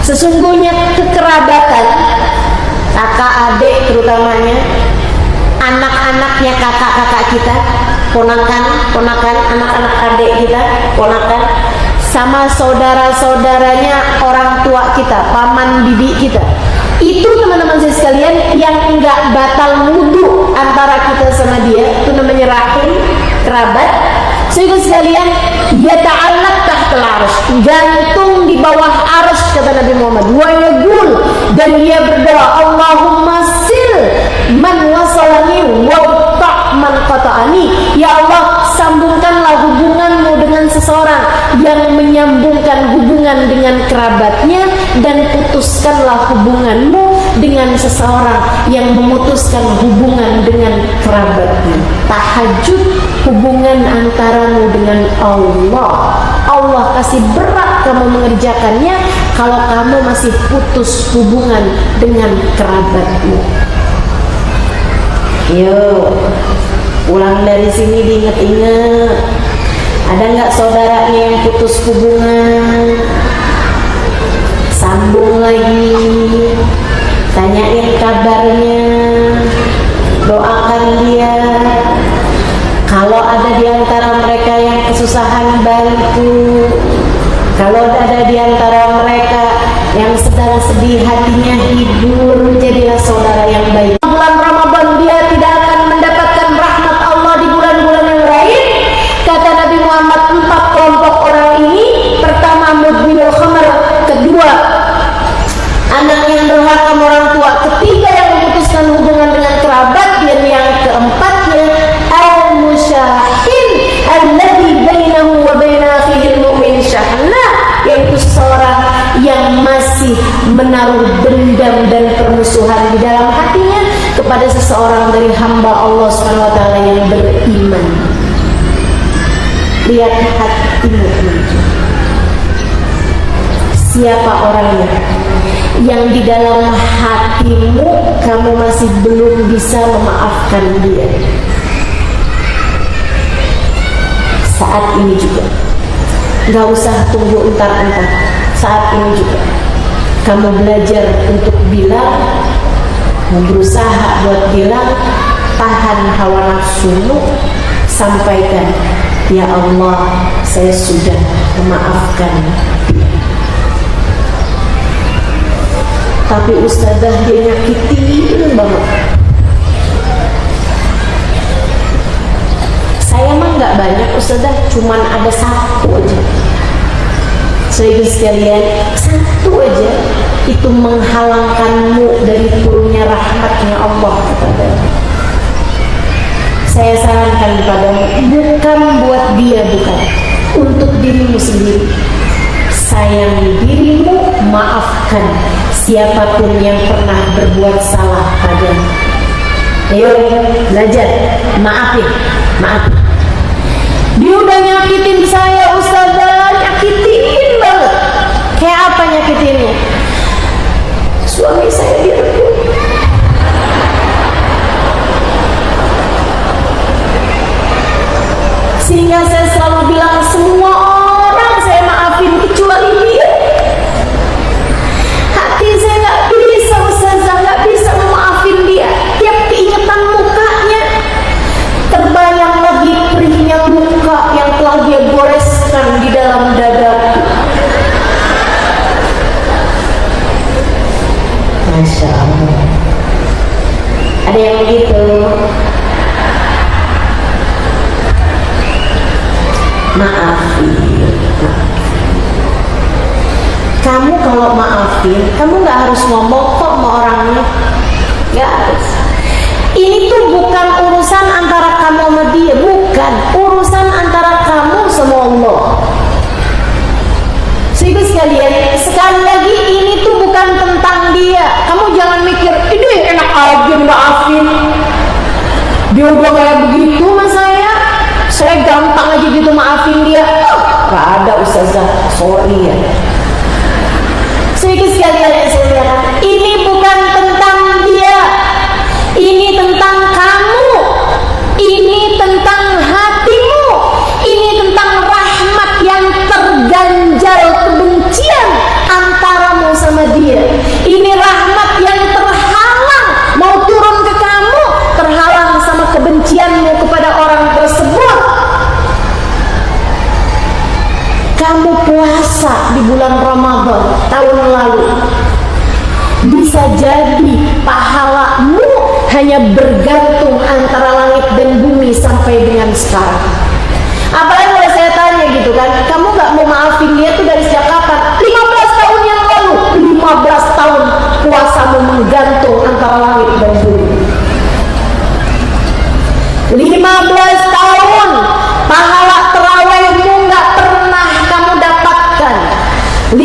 Speaker 1: Sesungguhnya kekerabatan kakak adik terutamanya, anak-anaknya kakak-kakak kita, ponakan, anak-anak adik kita, ponakan, sama saudara-saudaranya orang tua kita, paman bibi kita. Itu teman-teman sekalian yang enggak batal wudu antara kita sama dia, itu namanya rahim, kerabat. Saudara sekalian, dia ta'allaq tahtal arsh, gantung di bawah arsh kata Nabi Muhammad. Wa yaqul, dan dia berdoa, Allahumma sil man wasalani wa man qata'ani. Ya Allah, sambungkanlah hubunganmu dengan seseorang yang menyambungkan hubungan dengan kerabatnya, dan putuskanlah hubunganmu dengan seseorang yang memutuskan hubungan dengan kerabatnya. Tahajud hubungan antaramu dengan Allah. Allah kasih berat kamu mengerjakannya kalau kamu masih putus hubungan dengan kerabatmu. Yuk, pulang dari sini diingat-ingat, ada nggak saudaranya yang putus hubungan? Sambung lagi, tanyain kabarnya, doakan dia. Kalau ada di antara mereka yang kesusahan, bantu. Kalau ada di antara mereka yang sedang sedih, hatinya hibur, jadilah saudara yang baik. Bulan Ramadan dia tidak akan mendapatkan rahmat Allah di bulan-bulan yang lain. Kata Nabi Muhammad, 4 kelompok orang ini: pertama, mudminul khamar; kedua, anak yang durhaka orang tua; ketiga, yang memutuskan hubungan dengan kerabat; dan yang keempatnya, al-musyahin alladzi bainahu wa baina akhihi al-mu'min syahna, yaitu seorang yang masih menaruh dendam dan permusuhan di dalam hatinya kepada seseorang dari hamba Allah Subhanahu wa taala yang beriman. Lihat hatimu, siapa orangnya yang di dalam hatimu kamu masih belum bisa memaafkan dia. Saat ini juga, gak usah tunggu entar-entar, saat ini juga kamu belajar untuk bilang, berusaha buat bilang, tahan hawa nafsumu, sampaikan, ya Allah, saya sudah memaafkan dia. Tapi Ustazah, dia nyakitin banget. Saya mah nggak banyak Ustazah, cuman ada satu aja. Saudara sekalian, satu aja itu menghalangkanmu dari turunnya rahmatnya Allah kepadamu. Saya sarankan padamu, bukan buat dia, bukan, untuk dirimu sendiri. Sayangi dirimu, maafkan siapapun yang pernah berbuat salah padamu. Ayo belajar, maafin. Dia udah nyakitin saya Ustazah, nyakitin banget. Kayak apa nyakitinnya? Suami saya direbut. Sehingga saya selalu bilang, semua orang saya maafin kecuali dia. Hati saya gak bisa Ustazah, gak bisa memaafin dia. Tiap keingetan mukanya terbayang lagi perihnya luka yang telah dia goreskan di dalam dadaku. Masya Allah. Kamu kalau maafin, kamu nggak harus ngomong kok sama orangnya, nggak harus. Ini tuh bukan urusan antara kamu sama dia, bukan urusan antara kamu sama Allah. Ibu sekalian, sekali lagi ini tuh bukan tentang dia. Kamu jangan mikir, ini enak aja maafin. Dia udah kayak begitu sama saya gampang aja gitu maafin dia. Gak ada ustazah, sorry ya. Ibu sekalian, ini bukan tentang dia, ini tentang kamu, ini tentang hatimu, ini tentang rahmat yang terganjal kebencian antaramu sama dia. Ini rahmat yang terhalang mau turun ke kamu, terhalang sama kebencianmu kepada orang tersebut. Kamu puasa di bulan Ramadan tahun lalu, bisa jadi pahalamu hanya bergantung antara langit dan bumi sampai dengan sekarang. Apalagi kalau saya tanya gitu kan, kamu gak mau maafin dia tuh dari sejak kapan? 15 tahun yang lalu. 15 tahun puasamu menggantung antara langit dan bumi. 15 tahun pahala terawihmu gak pernah kamu dapatkan. 15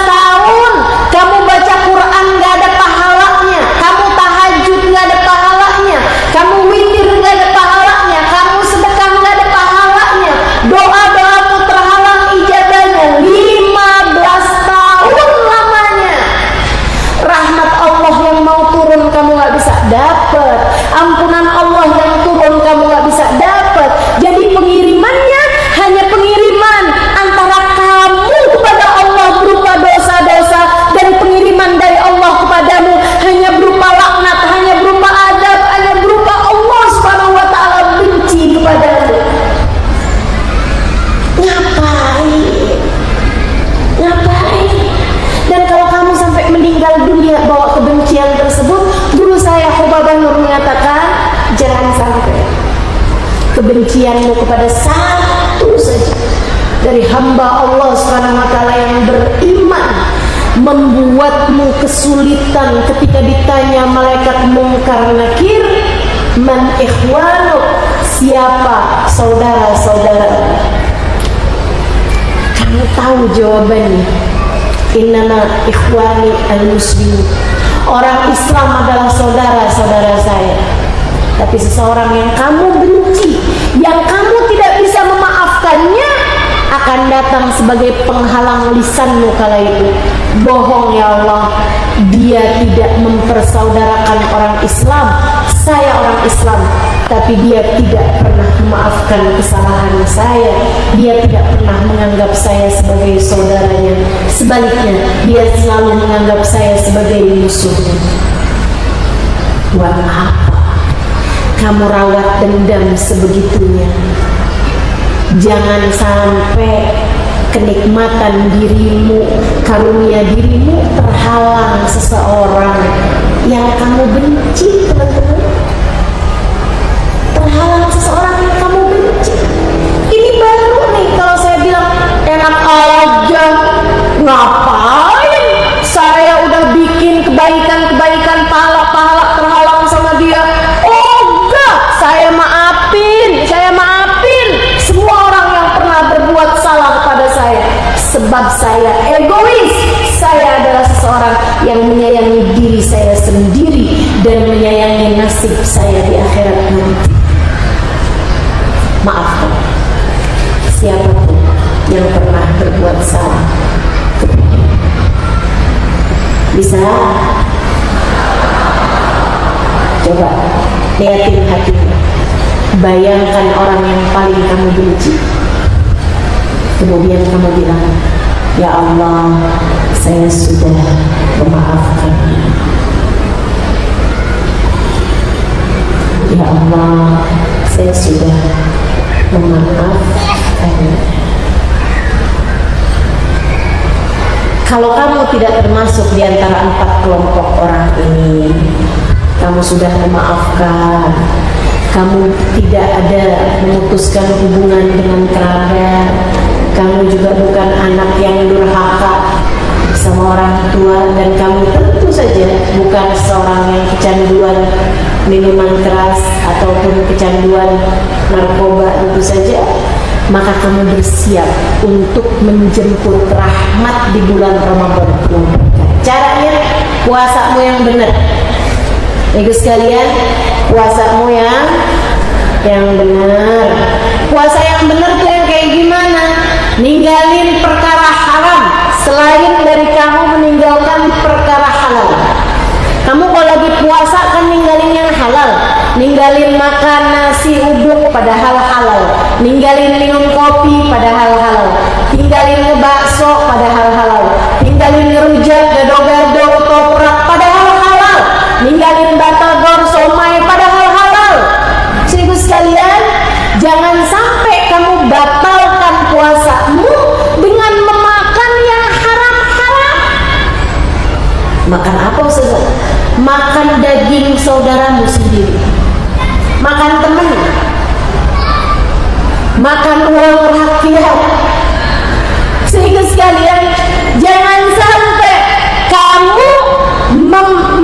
Speaker 1: tahun kamu baca Quran gak ada pahalanya, kamu tahajud gak ada pahalanya, kamu witir gak ada pahalanya, kamu sedekah gak ada pahalanya, doa-doamu terhalang ijabahnya. 15 tahun lamanya. Rahmat Allah yang mau turun kamu gak bisa dapat, ampunan Allah yang turun kamu gak bisa dapat. Jadi pengirimannya hanya pengiriman antara kamu kepada Allah berupa dosa-dosa, dan pengiriman dari Allah kepadamu hanya berupa laknat, hanya berupa adab, hanya berupa Allah Subhanahu wa ta'ala benci kepadamu. Ngapain? Dan kalau kamu sampai meninggal dunia bawa kebencian tersebut, guru saya Khobabah Nur mengatakan, jangan sampai kebencianmu kepada satu saja dari hamba Allah Subhanahu wa ta'ala yang beriman membuatmu kesulitan ketika ditanya malaikat mungkar nakir, man ikhwanuk, siapa saudara-saudara. Kamu tahu jawabannya, innama ikhwani al-muslimin, orang Islam adalah saudara-saudara saya. Tapi seseorang yang kamu benci, yang kamu tidak bisa memaafkannya, akan datang sebagai penghalang lisanmu kala itu. Bohong ya Allah, dia tidak mempersaudarakan orang Islam, saya orang Islam, tapi dia tidak pernah memaafkan kesalahan saya, dia tidak pernah menganggap saya sebagai saudaranya. Sebaliknya, dia selalu menganggap saya sebagai musuhnya. Buat apa kamu rawat dendam sebegitunya? Jangan sampai kenikmatan dirimu, karunia dirimu terhalang seseorang yang kamu benci, teman-teman. Terhalang seseorang yang kamu benci. Ini baru nih kalau saya bilang enak aja, ngapain saya udah bikin kebaikan-kebaikan, pahala-pahala terhalang sama dia. Oh enggak, saya maafin semua orang yang pernah berbuat salah kepada saya, sebab saya egois. Saya adalah seseorang yang menyayangi diri saya sendiri dan menyayangi nasib saya di akhirat nanti. Maafkan siapapun yang pernah berbuat salah. Bisa? Coba lihatin hatimu, bayangkan orang yang paling kamu benci, kemudian kamu bilang, ya Allah, saya sudah memaafkannya. Ya Allah, saya sudah memaafkannya. Kalau kamu tidak termasuk di antara 4 kelompok orang ini, kamu sudah memaafkan, kamu tidak ada memutuskan hubungan dengan kerabat, kamu juga bukan anak yang durhaka, orang tua, dan kamu tentu saja bukan seorang yang kecanduan minuman keras ataupun kecanduan narkoba tentu saja, maka kamu bersiap untuk menjemput rahmat di bulan Ramadan. Caranya puasamu yang benar. Ibu sekalian, puasamu yang benar. Puasa yang benar tuh yang kayak gimana? Ninggalin perkara haram selain dari kamu meninggalkan perkara halal. Kamu kalau lagi puasa kan ninggalin yang halal, ninggalin makan nasi uduk padahal halal, ninggalin minum kopi padahal halal, tinggalin ngebakso padahal halal, tinggalin ngerujak, gado-gado, toprak padahal halal, ninggalin batagor, somai padahal halal. Ibu sekalian, jangan sampai kamu batalkan puasamu dengan memakan yang haram-haram. Makan apa Ustaz? Makan daging saudaramu sendiri, makan teman, makan uang rakyat. Sehingga sekalian, jangan sampai kamu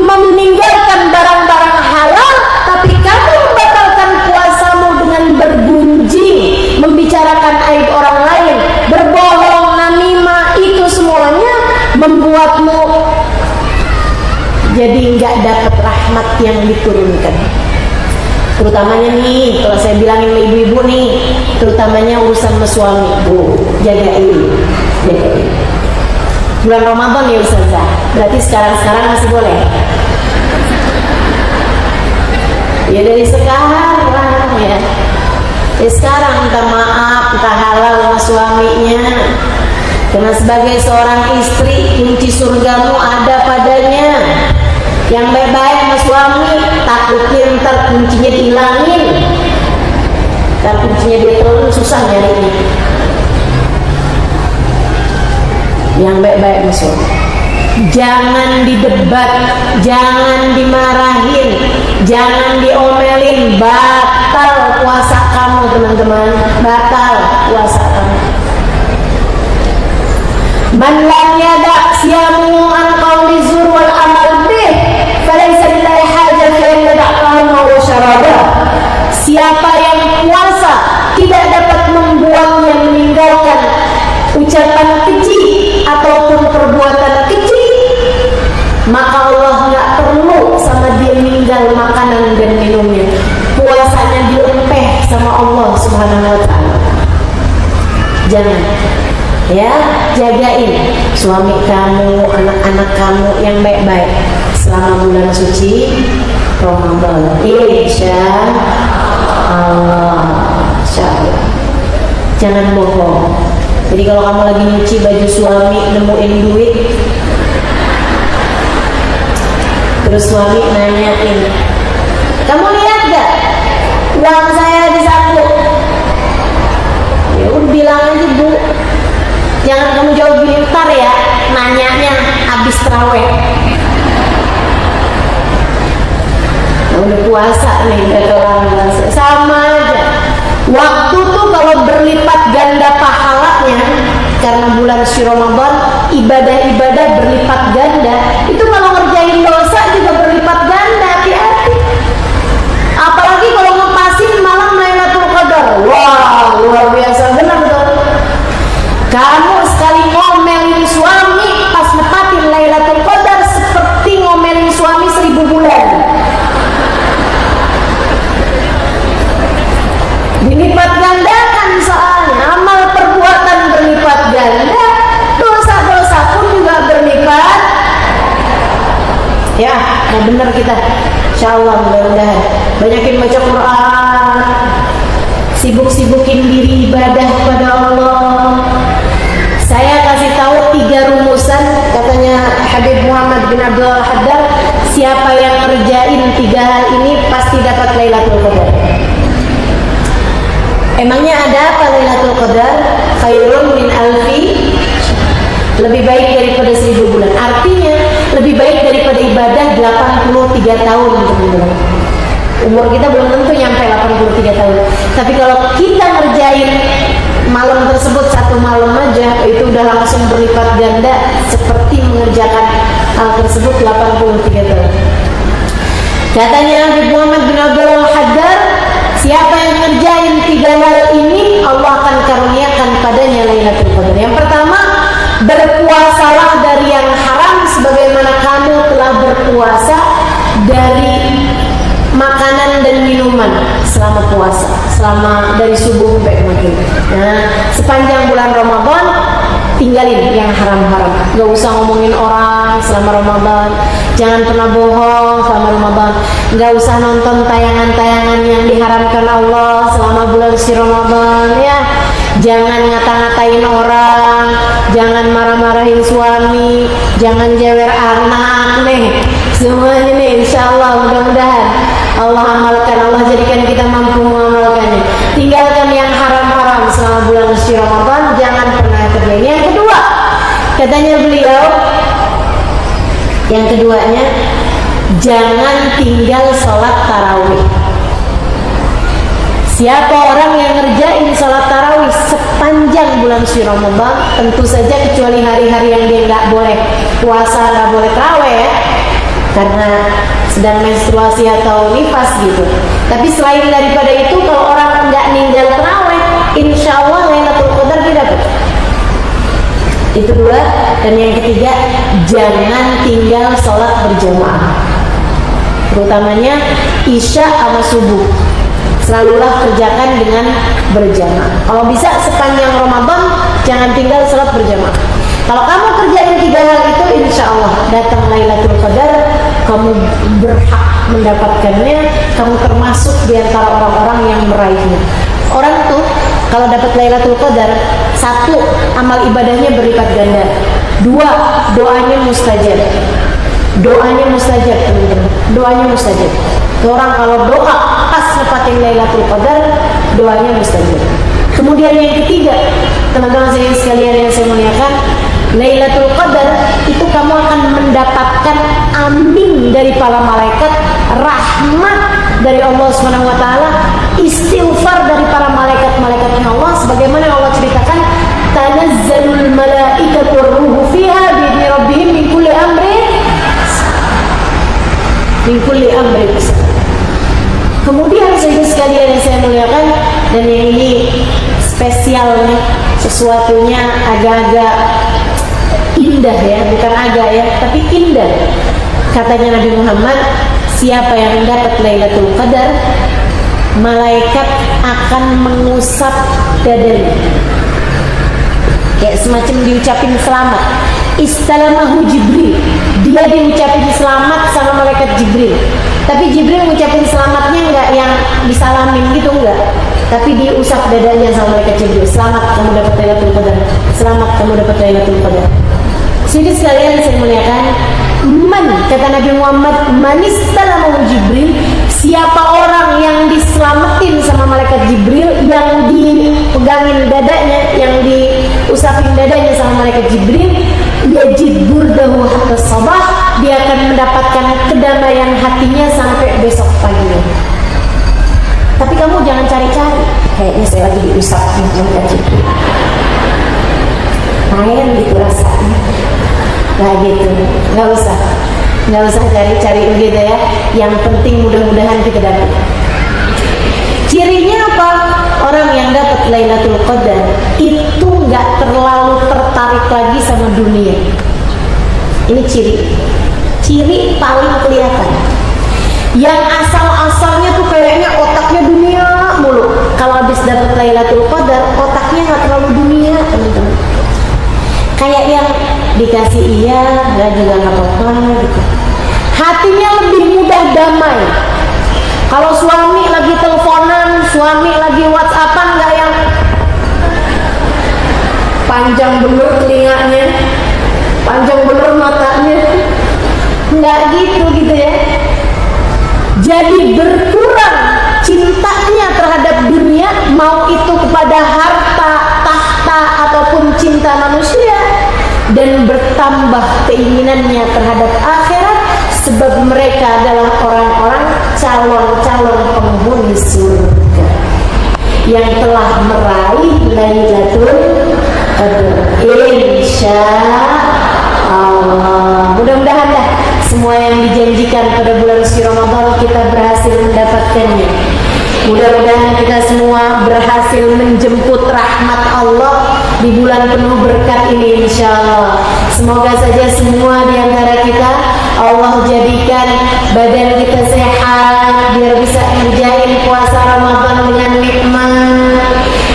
Speaker 1: meninggalkan barang-barang halal, tapi kamu membatalkan puasamu dengan bergunjing, membicarakan aib orang lain, berbohong, namimah. Itu semuanya membuatmu jadi nggak dapat rahmat yang diturunkan. Terutamanya nih, kalau saya bilangin sama ibu-ibu nih, terutamanya urusan sama suami, Bu, jagain. Bulan Ramadan ya Ustazah, berarti sekarang masih boleh? Ya dari sekarang lah ya. Sekarang minta maaf, minta halal sama suaminya. Karena sebagai seorang istri, kunci surgamu ada padanya. Yang baik-baik sama suami, takutnya ntar kuncinya dihilangin, ntar kuncinya dia turun, susah nyarinya. Yang baik-baik sama suami, jangan didebat, jangan dimarahin, jangan diomelin. Batal puasa kamu teman-teman, batal puasa kamu. Man lam yada' siyamu an qawli zur wal amal bih falaysa lillahi hajah fi an yada' ta'ama wa syaraba. Siapa yang puasa tidak dapat membuatnya meninggalkan ucapan keji ataupun perbuatan keji, maka Allah nggak perlu sama dia meninggal makanan dan minumnya. Puasanya dilempeh sama Allah Subhanahu wa ta'ala. Jangan ya, jagain suami kamu, anak-anak kamu yang baik-baik selama bulan suci Ramadan. Insya Allah. Jangan bohong. Jadi kalau kamu lagi nyuci baju suami, nemuin duit, terus suami nanyain, kamu lihat gak uang saya di saku? Ya udah bilang aja, Bu. Jangan kamu jawab gini, ntar ya nanyanya habis terawih. Nah, udah puasa nih, udah kelar puasa. Sama aja. Waktu tuh kalau berlipat ganda pahalanya, karena bulan suci Ramadan, ibadah-ibadah berlipat ganda. Itu kalau ngerjain dosa juga berlipat ganda. Hati-hati. Apalagi kalau ngepasin malam Lailatul Qadar. Wah, luar biasa benar tuh. Kamu sekali ngomelin suami pas nepatin Lailatul Qadar seperti ngomelin suami 1000 bulan. Dilipat gandakan soalnya, amal perbuatan berlipat ganda, dosa-dosa pun juga berlipat. Ya, nah benar kita. Insyaallah mudah-mudahan banyakin baca Quran, sibuk-sibukin diri ibadah pada Allah. Saya kasih tahu 3 rumusan, katanya Habib Muhammad bin Abdul Haddad, siapa yang ngerjain 3 hal ini pasti dapat Lailatul Qadar. Emangnya ada apa Lailatul Qadar? Khairun min alfi, lebih baik daripada 1000 bulan. Artinya lebih baik daripada ibadah 83 tahun teman-teman. Umur kita belum tentu nyampe 83 tahun. Tapi kalau kita ngerjain malam tersebut 1 malam aja, itu udah langsung berlipat ganda seperti mengerjakan hal tersebut 83 tahun. Katanya Nabi Muhammad bin Abdullah Al-Haddad, siapa yang ngerjain 3 hal ini, Allah akan karuniakan padanya Lailatul Qadar. Yang pertama, berpuasalah dari yang haram sebagaimana kamu telah berpuasa dari makanan dan minuman selama puasa, selama dari subuh sampai maghrib. Nah, sepanjang bulan Ramadan tinggalin yang haram-haram. Gak usah ngomongin orang selama Ramadan. Jangan pernah bohong selama Ramadan. Gak usah nonton tayangan-tayangan yang diharamkan Allah selama bulan suci Ramadan ya. Jangan ngata-ngatain orang, jangan marah-marahin suami, jangan jewer anak nih. Semuanya nih insyaallah mudah-mudahan Allah amalkan, Allah jadikan kita mampu mengamalkannya. Tinggalkan yang haram-haram selama bulan suci Ramadan, jangan pernah terjadi. Yang kedua, katanya beliau, yang keduanya, jangan tinggal sholat tarawih. Siapa orang yang ngerjain sholat tarawih sepanjang bulan suci Ramadan, tentu saja kecuali hari-hari yang dia nggak boleh puasa, nggak boleh tarawih ya, karena sedang menstruasi atau nifas gitu. Tapi selain daripada itu, kalau orang nggak ninggal tarawih, insya Allah Lailatul Qadar didapat. Itu dua. Dan yang ketiga, jangan tinggal sholat berjamaah, terutamanya isya sama subuh. Selalulah kerjakan dengan berjamaah. Kalau bisa sepanjang Ramadan jangan tinggal sholat berjamaah. Kalau kamu kerjain 3 hal itu, insya Allah datang Lailatul Qadar, kamu berhak mendapatkannya. Kamu termasuk di antara orang-orang yang meraihnya. Orang tuh kalau dapat Lailatul Qadar, 1, amal ibadahnya berlipat ganda. 2, doanya mustajab. Doanya mustajab, teman-teman. Doanya mustajab. Orang kalau doa pas nepatin Lailatul Qadar, doanya mustajab. Kemudian yang ketiga, teman-teman sekalian yang saya muliakan, Lailatul Qadar itu kamu akan mendapatkan amin dari para malaikat, rahmat dari Allah Subhanahu wa taala, istighfar dari para malaikat-malaikatnya Allah, sebagaimana Allah ceritakan, tanazzalul malaikatu ruhu fiha bi idzni rabbihim min kulli amrin. Kemudian saudara sekalian yang saya muliakan, dan yang ini spesialnya, sesuatunya agak-agak indah ya, bukan agak ya, tapi indah. Katanya Nabi Muhammad, siapa yang dapat Lailatul Qadar, malaikat akan mengusap dadanya, kayak semacam diucapin selamat. Istalamahu Jibril, dia diucapin selamat sama malaikat Jibril. Tapi Jibril ngucapin selamatnya enggak yang disalamin gitu, enggak, tapi diusap dadanya sama malaikat Jibril. Selamat kamu dapat Lailatul Qadar, selamat kamu dapat Lailatul Qadar. Saudara sekalian saya muliakan, man, kata Nabi Muhammad, manistalamahu Jibril, siapa orang yang diselamatin sama malaikat Jibril, yang dipegangin dadanya, yang diusapin dadanya sama malaikat Jibril, yajid burdahu hatta sabah, dia akan mendapatkan kedamaian hatinya sampai besok paginya. Tapi kamu jangan cari-cari, kayaknya saya lagi diusap malaikat Jibril, main gitu rasanya. Nah gitu, nggak usah cari-cari begitu ya. Yang penting mudah-mudahan kita dapat. Cirinya apa? Orang yang dapat Lailatul Qadar itu nggak terlalu tertarik lagi sama dunia. Ini ciri paling kelihatan. Yang asal-asalnya tuh kayaknya otaknya dunia mulu, kalau habis dapat Lailatul Qadar otaknya nggak terlalu dunia, teman-teman. Kayak yang dikasih iya, nggak juga nggak apa-apa gitu. Hatinya lebih mudah damai. Kalau suami lagi teleponan, suami lagi WhatsAppan, nggak yang panjang bener telinganya, panjang bener matanya, nggak gitu ya. Jadi berkurang cintanya terhadap dunia, mau itu kepada harta, tahta ataupun cinta manusia, dan bertambah keinginannya terhadap akhirat, sebab mereka adalah orang-orang calon-calon penghuni surga yang telah meraih Lailatul Qadar, insya Allah. yang dijanjikan pada bulan suci Ramadan kita berhasil mendapatkannya. Mudah-mudahan kita semua berhasil menjemput rahmat Allah di bulan penuh berkat ini insyaallah. Semoga saja semua di antara kita Allah jadikan badan kita sehat biar bisa ngerjain puasa Ramadan dengan nikmat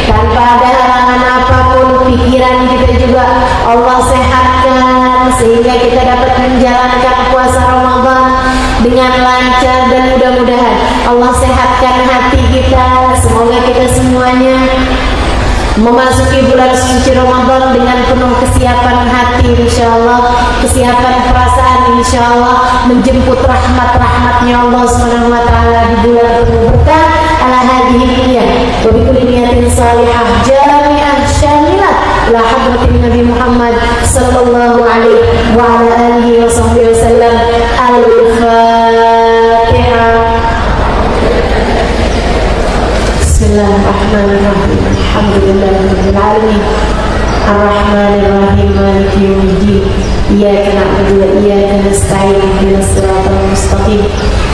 Speaker 1: tanpa ada halangan apapun. Pikiran kita juga Allah sehatkan sehingga kita dapat menjalankan puasa Ramadan dengan lancar, dan mudah-mudahan Allah sehatkan hati kita. Semoga kita semuanya memasuki bulan suci Ramadan dengan penuh kesiapan hati insyaallah, kesiapan perasaan insyaallah, menjemput rahmat-rahmatnya Allah Subhanahu wa taala di bulan penuh berkah. Ala hadhihi niyyah wa bi kulli niyatin salihah jami'ah syamilah ila hadratin Nabi Muhammad sallallahu alaihi wa ala alihi wa sahbihi wasallam. Al-Fatihah. Bismillahirrahmanirrahim. Alhamdulillahirabbil alamin. Ar-Rahmanir-Rahim. Maliki yaumiddin. Iyyaka na'budu wa iyyaka nasta'in. Ihdinas siratal mustaqim.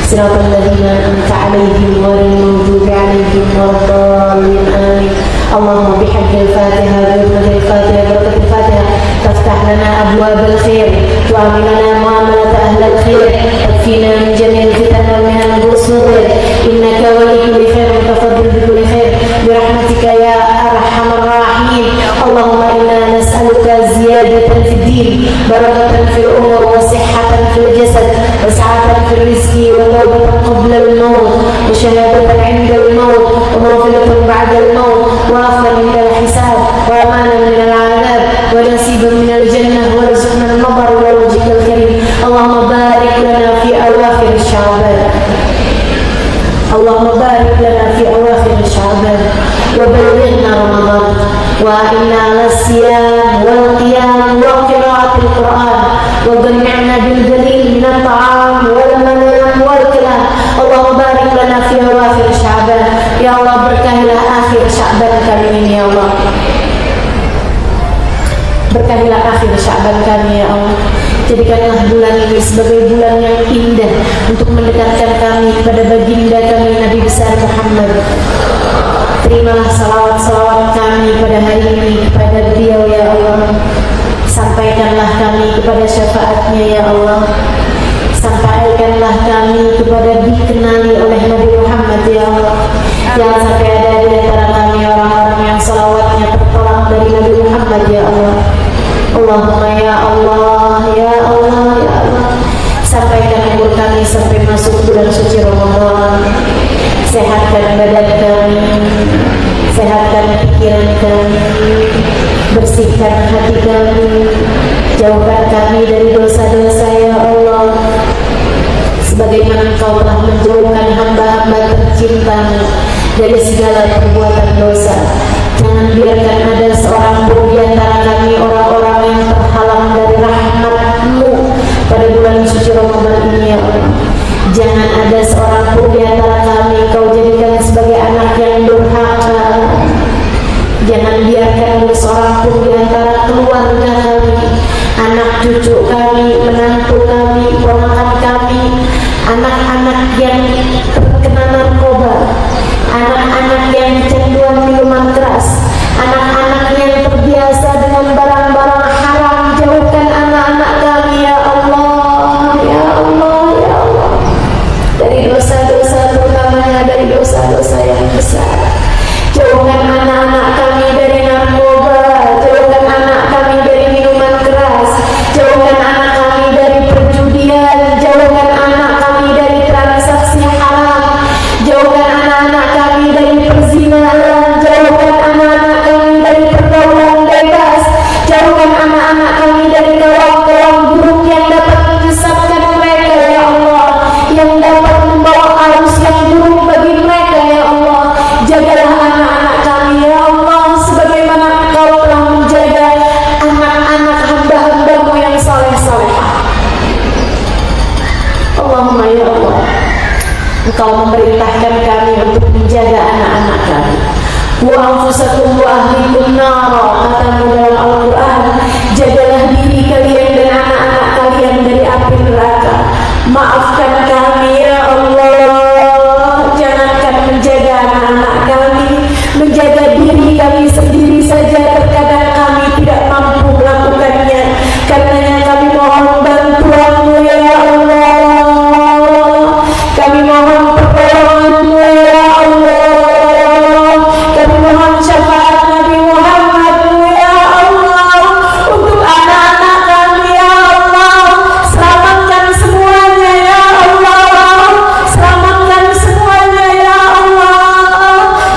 Speaker 1: Siratal ladzina an'amta 'alaihim ghairil maghdubi 'alaihim waladdallin. Amin. Allahumma bihaqqil Fatihah wa bi Fatihah barakatil Fatihah taftah lana abwabal khair wa amil lana muamalat ahlil khair takfina min jami'il fitan wal mihan wal sudur innaka waliyyul khair mutafaddil bi kulli khair bi rahmatika ya arhamar rahimin. Allahumma inna nas'aluka ziyadatan fid din, barakatan fil umur wa sihhatan fil jasad wa sa'atan fil rizqi wa tawbatan qabla al maut wa shahadatan 'inda al maut wa maghfiratan ba'da al maut wa afwan min al hisab wa amanan min al 'adab wa nasiban min al jannah wa rizqan al nadar wa wajhikal karim. Allahumma barik lana fi awakhir Sya'ban. Allahumma barik lana fi awakhir Sya'ban wa ballighna Ramadan wa inna 'ala siyam wal qiyam wa qira'atil Qur'an wa jam'na bil jalil min at-ta'am wal manam wal kalam. Allahumma barik lana fi awakhir Sya'ban. Ya Allah, berkahilah akhir Sya'ban kami ini ya Allah. Berkahilah akhir Sya'ban kami ya Allah. Jadikanlah bulan ini sebagai bulan yang indah untuk mendekatkan kami kepada baginda kami Nabi besar Muhammad. Terimalah salawat-salawat kami pada hari ini kepada beliau ya Allah. Sampaikanlah kami kepada syafaatnya ya Allah. Sampaikanlah kami kepada dikenali oleh Nabi Muhammad ya Allah. Jangan sampai ada di antara kami orang-orang yang salawatnya tertolak dari Nabi Muhammad ya Allah. Allahumma ya Allah, ya Allah, ya Allah. Sampaikan umur kami sampai masuk bulan suci Ramadan. Sehatkan badan kami, sehatkan pikiran kami, bersihkan hati kami, jauhkan kami dari dosa-dosa ya Allah. Sebagaimana Engkau telah menjauhkan hamba-hamba tercinta dari segala perbuatan dosa. Jangan biarkan ada seorang pun di antara kami orang-orang yang terhalang dari rahmat-Mu pada bulan suci Ramadan ini ya Allah. Jangan ada seorang pun di antara kami Kau jadikan sebagai anak yang durhaka. Jangan biarkan ada seorang pun di antara keluarga kami, anak cucu kami, menantu kami, ponakan kami, anak-anak yang terkena narkoba, anak-anak yang kecanduan minuman keras, anak-anak yang terbiasa dengan barang-barang haram. Jauhkan anak-anak kami ya Allah, ya Allah, ya Allah, dari dosa-dosa, terutamanya dari dosa-dosa yang besar. Jauhkan anak-anak kami dari narkoba, jauhkan anak kami dari minuman keras, jauhkan anak kami dari perjudian, jauhkan anak kami dari transaksi haram, jauhkan anak-anak kami dari perzinahan, jauhkan anak-anak kami dari pergaulan bebas, jauhkan anak-anak kami dari kawan-kawan buruk yang dapat menyesatkan mereka ya Allah, yang dapat membawa arus yang buruk bagi mereka ya Allah. Jagalah anak-anak kami ya Allah, sebagaimana Engkau telah menjaga anak-anak hamba-hamba-Mu yang saleh-salehah. Allahumma ya Allah, Engkau memerintahkan kami untuk menjaga anak-anak kami. Wa anfusakum wa ahlikum nara, katamu dalam Al-Quran. Jagalah diri kalian dan anak-anak kalian dari api neraka. Maafkan kami ya Allah. Jangankan menjaga anak-anak kami, menjaga diri kami sendiri saja terkadang kami tidak mampu melakukannya. Karenanya kami mohon bantuan-Mu ya Allah. Kami mohon pertolongan-Mu ya Allah. Kami mohon syafaat Nabi Muhammad ya Allah untuk anak-anak kami ya Allah. Selamatkan semuanya ya Allah. Selamatkan semuanya ya Allah.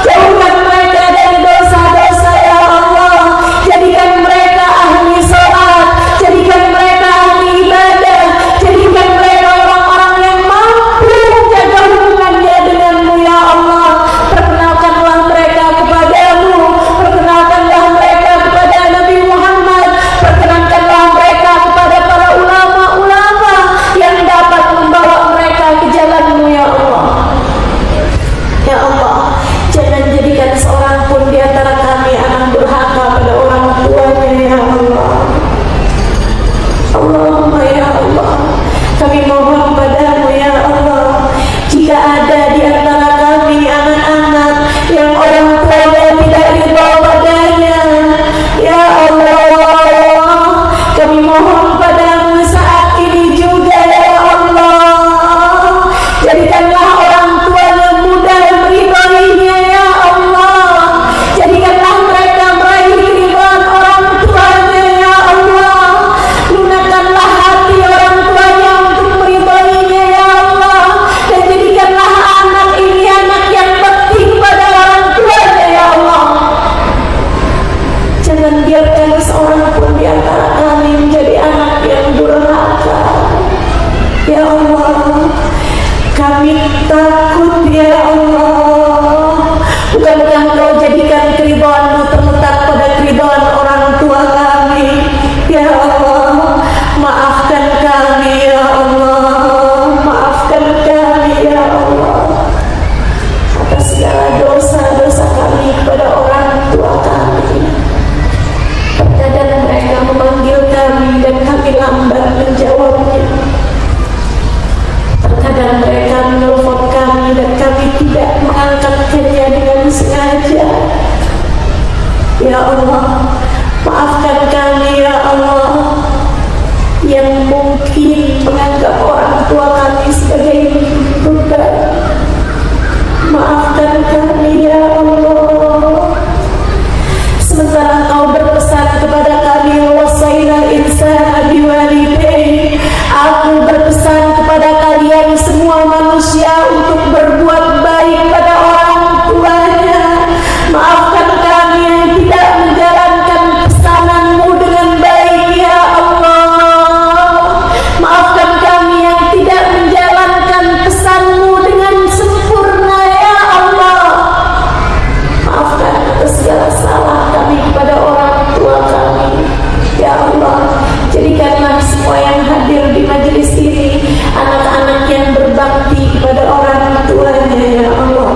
Speaker 1: Jauhkan mereka dari dosa-dosa ya Allah. Jadikan mereka ahli sholat, jadikan mereka ahli ibadah, jadikan mereka orang-orang yang mampu menjaga hubungannya denganmu ya Allah. Perkenalkanlah mereka kepadamu, perkenalkanlah mereka kepada Nabi Muhammad, perkenalkanlah mereka kepada para ulama-ulama yang dapat membawa mereka ke jalanmu ya Allah. Ya Allah, jangan jadikan seorang pun di antara kami anak durhaka pada orang tuanya ya Allah. Allahumma ya Allah, kami mohon padamu ya Allah, jika ada di antara kami anak-anak yang orang tuanya tidak ridha padanya, ya Allah, kami mohon padamu saat ini juga ya Allah, jadikanlah orang tuanya mudah meridhoinya ya Allah. Jadikanlah mereka meraih keridhaan orang tuanya ya Allah. Lunakkanlah hati orang tuanya untuk meridhoinya ya Allah. Dan jadikanlah anak ini anak yang bakti kepada orang tuanya ya Allah. Jangan biarkan seorang pun di antara kami menjadi anak yang durhaka ya Allah. Kami takut ya Allah. Bukankah Engkau jadikan keridhaan-Mu terletak pada keridhaan orang tua kami ya Allah. Maafkan kami ya Allah. Maafkan kami ya Allah atas segala dosa-dosa kami kepada orang tua kami. Terkadang mereka memanggil kami dan kami lambat menjawabnya. Terkadang mereka menelpon kami dan kami tidak mengangkatkannya dengan sengaja. Ya Allah, maafkan kami ya Allah yang mungkin menganggap orang tua kami sebagai beban. Maafkan kami ya Allah. Sementara Engkau berpesan kepada kami, wasainal insana biwalidayhi, aku berpesan kepada kalian semua manusia untuk berbuat baik pada orang tuanya. Maafkan kami yang tidak menjalankan pesanan-Mu dengan baik ya Allah. Maafkan kami yang tidak menjalankan pesan-Mu dengan sempurna ya Allah. Maafkan atas segala salah kami kepada orang tua kami ya Allah. Jadikanlah semua yang hadir di majelis ini anak-anak yang berbakti kepada orang tuanya ya Allah.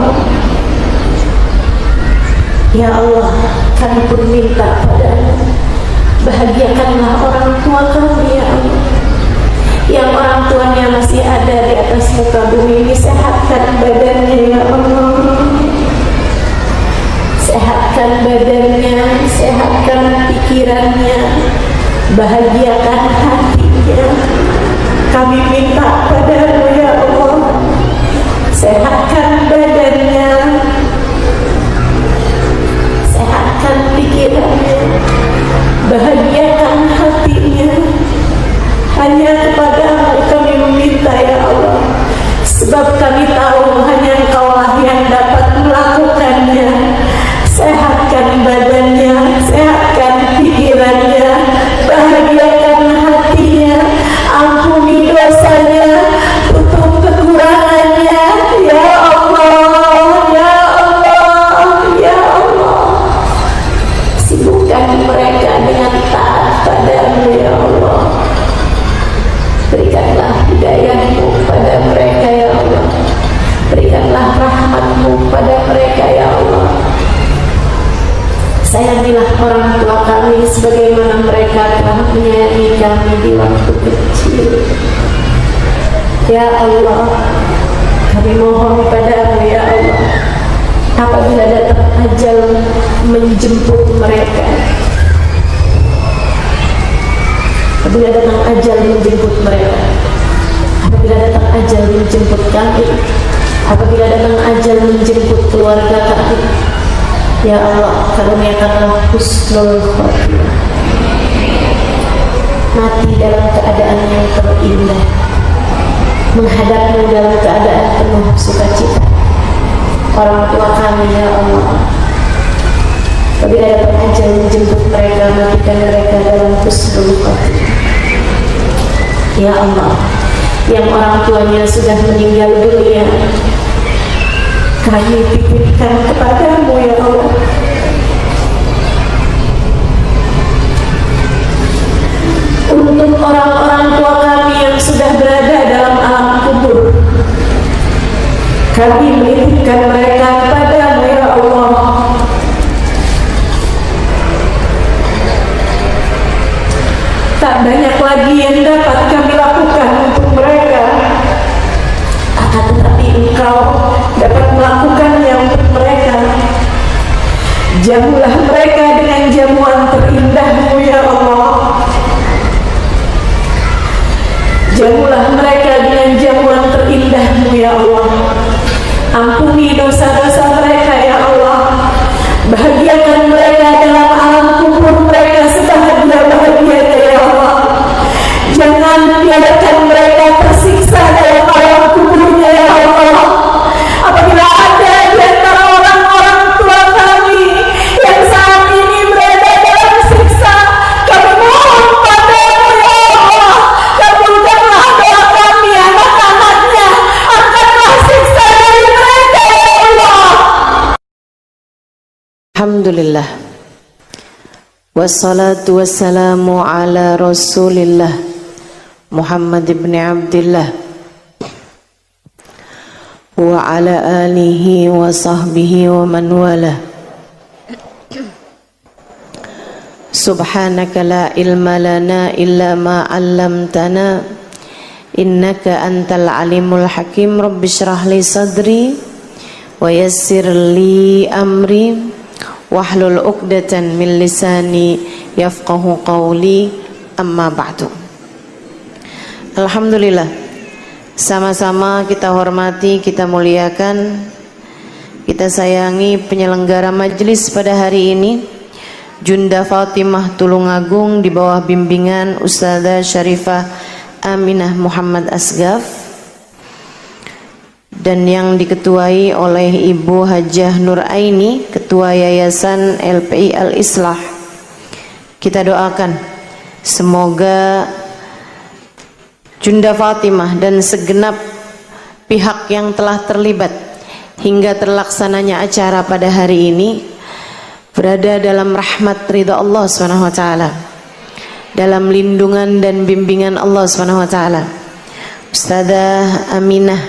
Speaker 1: Ya Allah, kami pun minta padamu, bahagiakanlah orang tua kami ya Allah. Yang orang tuanya masih ada di atas muka bumi ini, sehatkan badannya ya Allah. Sehatkan badannya, sehatkan pikirannya, bahagiakan hatinya. Kami minta padamu ya Allah, sehatkan badannya, sehatkan pikirannya, bahagiakan hatinya. Hanya kepadamu kami meminta ya Allah, sebab kami tahu hanya Engkaulah yang dapat melakukannya. Sehatkan badannya, sehatkan pikirannya, bahagiakan hatinya, ampuni dosanya, tutup kekurangannya ya Allah, ya Allah, ya Allah. Sibukkan mereka dengan taat padamu ya Allah. Berikanlah hidayah-Mu pada mereka ya Allah. Berikanlah rahmat-Mu pada mereka ya Allah. Sayangilah orang tua kami sebagaimana mereka telah menyayangi kami di waktu kecil. Ya Allah, kami mohon padamu ya Allah, apabila datang ajal menjemput mereka, apabila datang ajal menjemput mereka, apabila datang ajal menjemput kami, apabila datang ajal menjemput keluarga kami, ya Allah, karuniakanlah husnul khotimah, mati dalam keadaan yang terindah, menghadapmu dalam keadaan penuh sukacita. Orang tua kami ya Allah, apabila datang ajal menjemput mereka, matikan mereka dalam husnul khotimah. Ya Allah, yang orang tuanya sudah meninggal dunia, kami titipkan kepadamu ya Allah. Untuk orang-orang tua kami yang sudah berada dalam alam kubur, kami menitipkan mereka kepadamu ya Allah. Tak banyak lagi yang dapat kami lakukan untuk mereka, akan tetapi Engkau dapat melakukannya untuk mereka. Jamulah mereka dengan jamuan terindahmu ya Allah. Jamulah mereka dengan jamuan terindahmu ya Allah. Ampuni dosa-dosa mereka ya Allah. Bahagiakan mereka dalam alam kubur mereka sebahagia-bahagianya ya Allah. Jangan biarkan mereka tersiksa dalam alam kuburnya ya Allah. Apabila ada di antara orang-orang tua kami yang saat ini berada dalam siksa, kami mohon padamu ya Allah, kabulkanlah doa kami, anak-anaknya, angkatlah siksa dari mereka ya Allah.
Speaker 2: Alhamdulillah, wassalatu wassalamu ala rasulillah Muhammad ibn Abdillah wa ala alihi wa sahbihi wa man wala. Subhanaka la ilma lana illa ma 'allamtana innaka antal alimul hakim. Rabbi shrah li sadri wa yassir li amri wahlul 'uqdatan min lisani yafqahu qawli. Amma ba'du. Alhamdulillah, sama-sama kita hormati, kita muliakan, kita sayangi penyelenggara majelis pada hari ini, Junda Fatimah Tulungagung, di bawah bimbingan Ustazah Syarifah Aminah Muhammad Asgaf, dan yang diketuai oleh Ibu Hajah Nur Aini, Ketua Yayasan LPI Al-Islah. Kita doakan semoga Junda Fatimah dan segenap pihak yang telah terlibat hingga terlaksananya acara pada hari ini berada dalam rahmat ridha Allah SWT, dalam lindungan dan bimbingan Allah SWT. Ustazah Aminah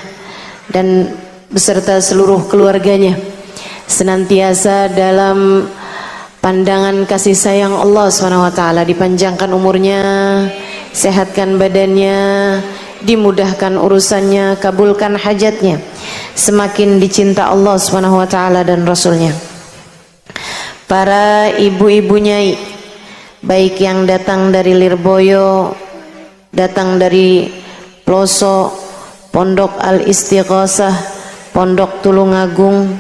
Speaker 2: dan beserta seluruh keluarganya senantiasa dalam pandangan kasih sayang Allah SWT, dipanjangkan umurnya, sehatkan badannya, dimudahkan urusannya, kabulkan hajatnya, semakin dicinta Allah SWT dan Rasulnya. Para ibu-ibu nyai, baik yang datang dari Lirboyo, datang dari pelosok Pondok Al-Istighosah, Pondok Tulungagung,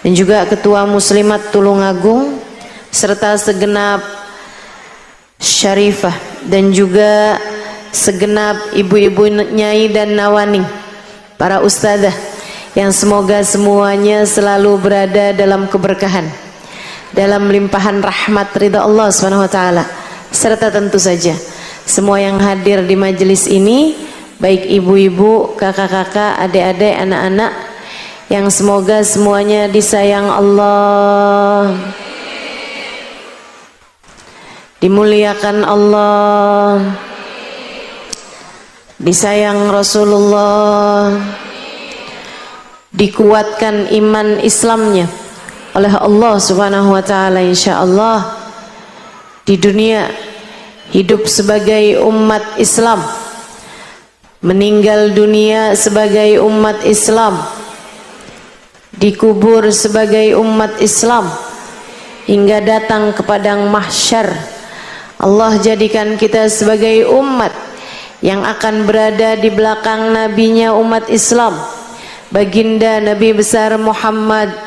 Speaker 2: dan juga Ketua Muslimat Tulungagung, serta segenap Syarifah dan juga segenap ibu-ibu nyai dan nawani, para ustazah, yang semoga semuanya selalu berada dalam keberkahan, dalam limpahan rahmat ridha Allah SWT, serta tentu saja semua yang hadir di majelis ini, baik ibu-ibu, kakak-kakak, adik-adik, anak-anak, yang semoga semuanya disayang Allah, dimuliakan Allah, disayang Rasulullah, dikuatkan iman Islamnya oleh Allah Subhanahu wa taala, insyaallah di dunia hidup sebagai umat Islam, meninggal dunia sebagai umat Islam, dikubur sebagai umat Islam, hingga datang ke padang mahsyar. Allah jadikan kita sebagai umat yang akan berada di belakang nabinya umat Islam, baginda Nabi besar Muhammad